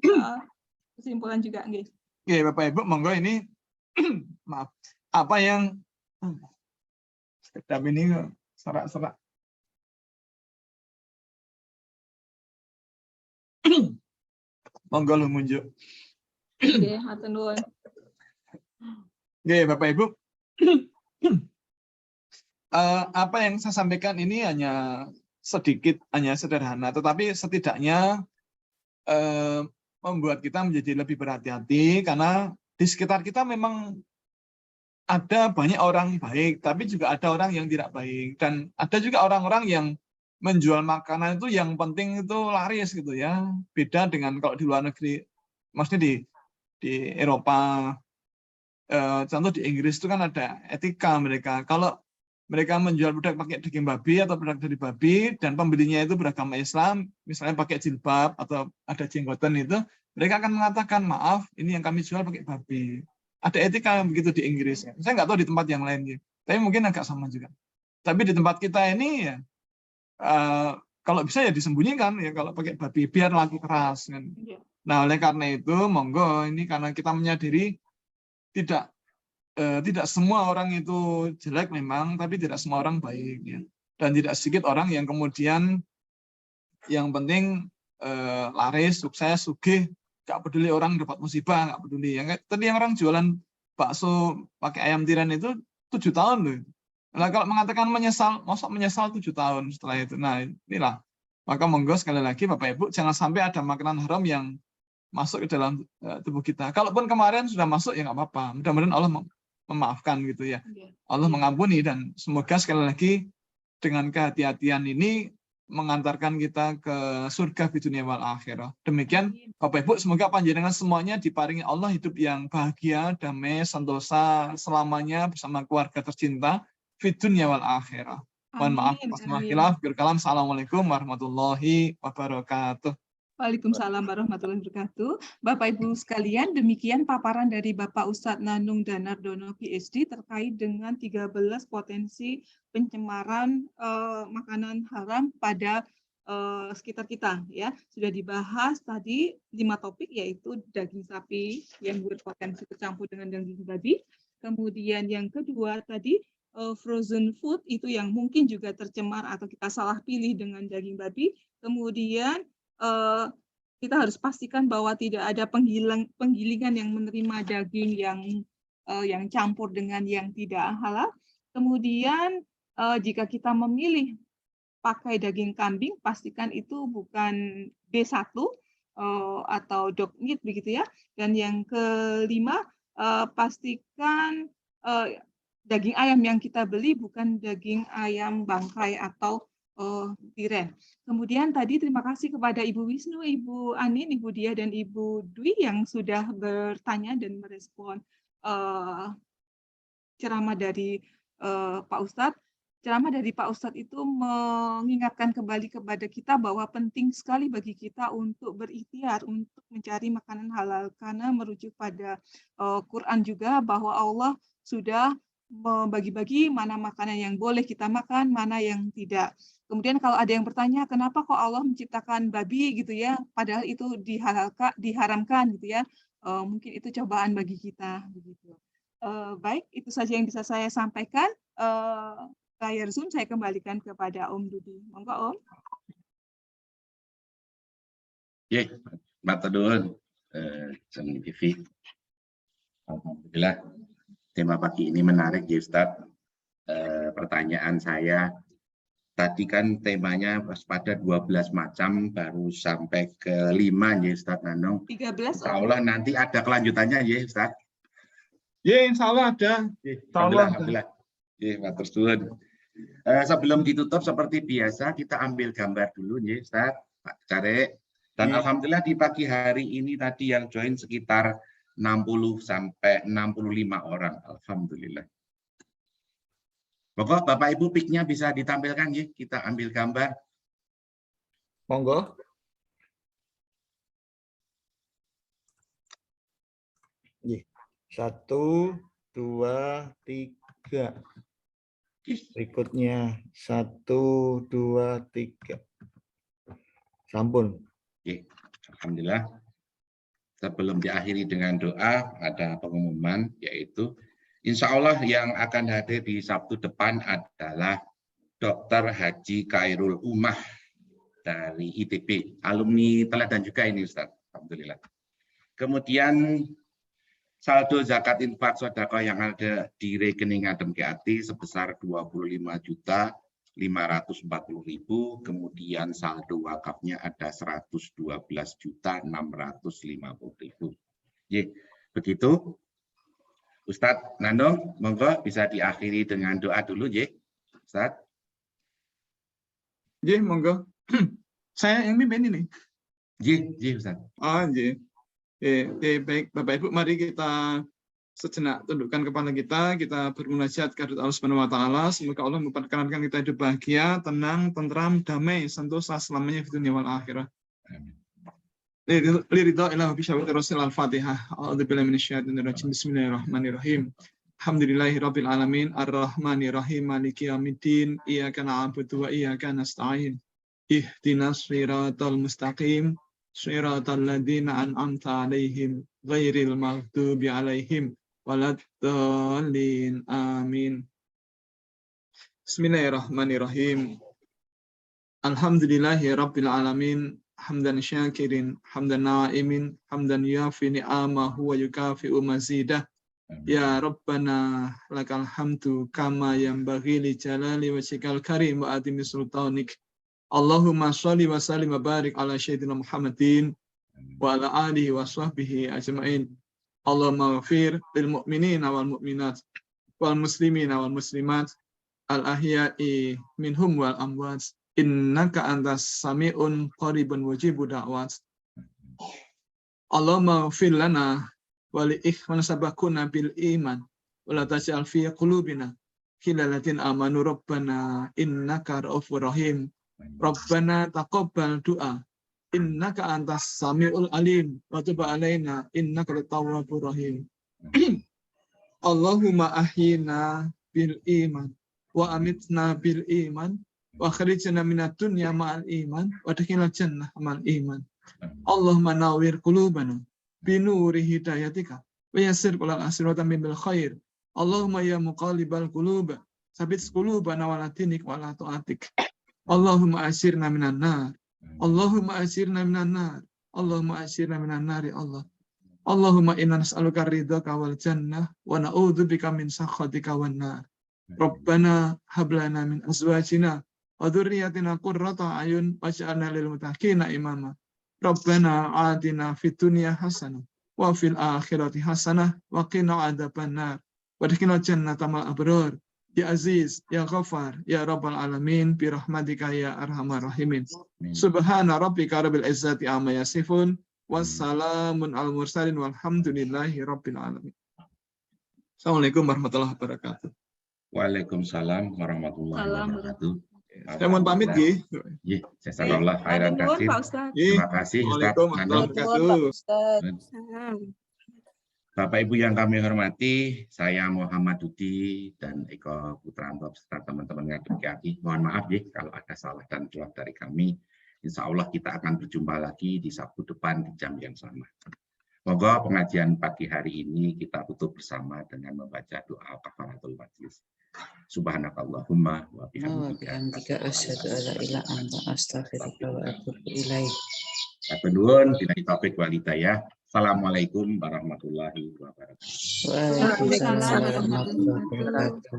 kesimpulan juga nggih. Bapak Ibu monggo ini maaf apa yang sekedap ini serak-serak. Monggo lu munjuk. Nggih, matur nuwun. Nggih, Bapak Ibu. Apa yang saya sampaikan ini hanya sedikit, hanya sederhana, tetapi setidaknya membuat kita menjadi lebih berhati-hati karena di sekitar kita memang ada banyak orang baik, tapi juga ada orang yang tidak baik, dan ada juga orang-orang yang menjual makanan itu yang penting itu laris gitu ya. Beda dengan kalau di luar negeri, maksudnya di Eropa, contoh di Inggris itu kan ada etika mereka. Kalau mereka menjual produk pakai daging babi atau produk dari babi dan pembelinya itu beragama Islam, misalnya pakai jilbab atau ada jenggotan itu, mereka akan mengatakan maaf, ini yang kami jual pakai babi. Ada etika yang begitu di Inggris. Saya nggak tahu di tempat yang lain, tapi mungkin agak sama juga. Tapi di tempat kita ini ya, kalau bisa ya disembunyikan ya kalau pakai babi biar laku keras kan. Nah oleh karena itu monggo ini karena kita menyadari tidak tidak semua orang itu jelek memang, tapi tidak semua orang baik ya. Dan tidak sedikit orang yang kemudian yang penting laris, sukses, sugih, gak peduli orang dapat musibah, gak peduli. Yang tadi yang orang jualan bakso pakai ayam tiren itu 7 tahun loh. Nah, kalau mengatakan menyesal, maksud menyesal 7 tahun setelah itu. Nah, inilah. Maka monggo sekali lagi Bapak Ibu, jangan sampai ada makanan haram yang masuk ke dalam tubuh kita. Kalaupun kemarin sudah masuk ya nggak apa-apa. Mudah-mudahan Allah memaafkan gitu ya. Allah mengampuni, dan semoga sekali lagi dengan kehati-hatian ini mengantarkan kita ke surga di dunia wal akhirah. Demikian Bapak Ibu, semoga panjenengan semuanya diparingi Allah hidup yang bahagia, damai, sentosa selamanya bersama keluarga tercinta di dunia wal akhirah. Mohon maaf atas khilaf. Assalamualaikum warahmatullahi wabarakatuh. Waalaikumsalam warahmatullahi wabarakatuh. Bapak Ibu sekalian, demikian paparan dari Bapak Ustadz Nanung Danardono PhD terkait dengan 13 potensi pencemaran makanan haram pada sekitar kita ya. Sudah dibahas tadi 5 topik, yaitu daging sapi yang berpotensi tercampur dengan daging babi. Kemudian yang kedua tadi frozen food itu yang mungkin juga tercemar atau kita salah pilih dengan daging babi. Kemudian kita harus pastikan bahwa tidak ada penggilingan yang menerima daging yang campur dengan yang tidak halal. Kemudian jika kita memilih pakai daging kambing, pastikan itu bukan B1 atau dog meat begitu ya. Dan yang kelima, pastikan daging ayam yang kita beli bukan daging ayam bangkai atau tiren. Kemudian tadi terima kasih kepada Ibu Wisnu, Ibu Anin, Ibu Dia, dan Ibu Dwi yang sudah bertanya dan merespon ceramah dari Pak Ustadz. Ceramah dari Pak Ustadz itu mengingatkan kembali kepada kita bahwa penting sekali bagi kita untuk berikhtiar untuk mencari makanan halal, karena merujuk pada Quran juga bahwa Allah sudah membagi-bagi mana makanan yang boleh kita makan, mana yang tidak. Kemudian kalau ada yang bertanya, kenapa kok Allah menciptakan babi gitu ya, padahal itu diharamkan gitu ya. Mungkin itu cobaan bagi kita begitu. Baik, itu saja yang bisa saya sampaikan. Layar Zoom saya kembalikan kepada Om Dudi. Monggo Om. Ya, matur nuwun Jeng TV. Alhamdulillah. Tema pagi ini menarik ya Ustadz. Pertanyaan saya, tadi kan temanya pada 12 macam, baru sampai ke 5 ya Ustadz Nanung. 13. Insya Allah nanti ada kelanjutannya ya Ustadz. Ya Insya Allah ada. Alhamdulillah. Ya, matur nuwun. Sebelum ditutup seperti biasa kita ambil gambar dulu ya Ustadz, Pak Carek. Dan alhamdulillah di pagi hari ini tadi yang join sekitar 60 sampai 65 orang, alhamdulillah. Pokok Bapak Ibu pic-nya bisa ditampilkan ya, kita ambil gambar. Monggo. Nggih. 1 2 3. Berikutnya 1 2 3. Sampun. Oke, alhamdulillah. Sebelum diakhiri dengan doa, ada pengumuman, yaitu insya Allah yang akan hadir di Sabtu depan adalah Dr. Haji Khairul Ummah dari ITB, alumni teladan juga ini Ustaz, alhamdulillah. Kemudian saldo zakat infak sedekah yang ada di rekening Adem GAT sebesar 25.540.000, kemudian saldo wakafnya ada 112.650.000. Ya, begitu. Ustadz Nanung, monggo bisa diakhiri dengan doa dulu, ya, Ustadz. Ya, monggo. Saya yang mimpin ini. Ya, Ustadz. Oh, ya. Baik, Bapak Ibu, mari kita sejenak tundukkan kepala kita bermunajat kepada Allah Subhanahu wa taala. Semoga Allah memperkenankan kita hidup bahagia, tenang, tentram, damai, sentosa selamanya di dunia wal akhirah. Amin. Liridha ilah bi syawati rasul al-Fatihah. A'udzubillahi minasyaitonir rajim. Bismillahirrahmanirrahim. Alhamdulillahirabbil alamin, arrahmanirrahim, maliki yaumiddin, iyyaka na'budu wa iyyaka nasta'in. Ihdinas shiratal mustaqim, shiratal ladzina an'amta 'alaihim ghairil maghdubi 'alaihim waladdallin. Amin. Bismillahirrahmanirrahim. Alhamdulillahi rabbil alamin. Hamdan syakirin, hamdan na'imin, hamdan yuafi ni'amahu wa yukafi'u mazidah. Ya Rabbana lakal hamdu kama yanbaghi li jalali wajhikal karim wa atimi sultanik. Allahumma sholli wa sallim wa barik ala sayyidina Muhammadin wa ala alihi wa sahbihi ajma'in. Allahumma ghafir lil mu'minina wal mu'minat wal muslimina wal muslimat al ahya'i minhum wal amwat. Innaka antas sami'un qaribun mujibu da'wat. Allahumma ghfir lana wa li ikhwan sabaquna bil iman wa la taj'al fi qulubina khilalatin amanu rabbana innaka ra'ufur rahim. Rabbana taqabbal du'a innaka antas sami'ul alim wa tub alaina innaka at-tawwabur rahim. Allahumma ahyina bil iman wa amitna bil iman wa akhrijna minad dunya ma'al iman wa adkhilna jannah ma'al iman. Allahumma nawwir qulubana bi nuri hidayatika wa yassir lana asratan bil khair. Allahumma ya muqallibal qulub tsabbit qulubana ala dinik wa ala ta'atik. Allahumma asirna minan nar. Allahumma asirna minan nar. Allahumma asirna minan nar ya Allah. Allahumma inna nas'aluka ridhaka wal jannah wa na'udzubika min sakhatika wan nar. Rabbana hab lana min azwajina wa dzurriyyatina qurrata a'yun waj'alna lil muttaqina imama. Rabbana atina fid dunya hasanah wa fil akhirati hasanah wa qina adzabannar. Wa adkhilna jannata ma'al abrar. Ya Aziz, Ya Ghafar, Ya Rabbal Alamin, bi rahmatika ya arhamar rahimin. Subhana rabbika rabbil izzati amma yasifun, wassalamun al mursalin walhamdulillahi rabbil alamin. Assalamualaikum warahmatullahi wabarakatuh. Waalaikumsalam warahmatullahi wabarakatuh. Saya mohon pamit, Gi. Jazakallah khairan katsir. Terima kasih Ustaz. Bapak Ibu yang kami hormati, saya Muhammad Dudi dan Eko Putranto beserta teman-teman ngaji. Mohon maaf ya kalau ada salah dan khilaf dari kami. Insya Allah kita akan berjumpa lagi di Sabtu depan di jam yang sama. Moga pengajian pagi hari ini kita tutup bersama dengan membaca doa kafaratul majlis. Subhanakallahumma wa bihamdika asyhadu an la ilaha illa anta astaghfiruka wa atubu ilaik. Nuwun billahi taufiq wal hidayah. Assalamualaikum warahmatullahi wabarakatuh. Waalaikumsalam warahmatullahi wabarakatuh.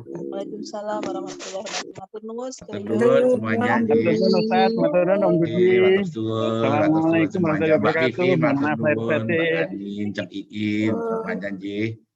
Nuwun semuanya. Assalamualaikum warahmatullahi wabarakatuh.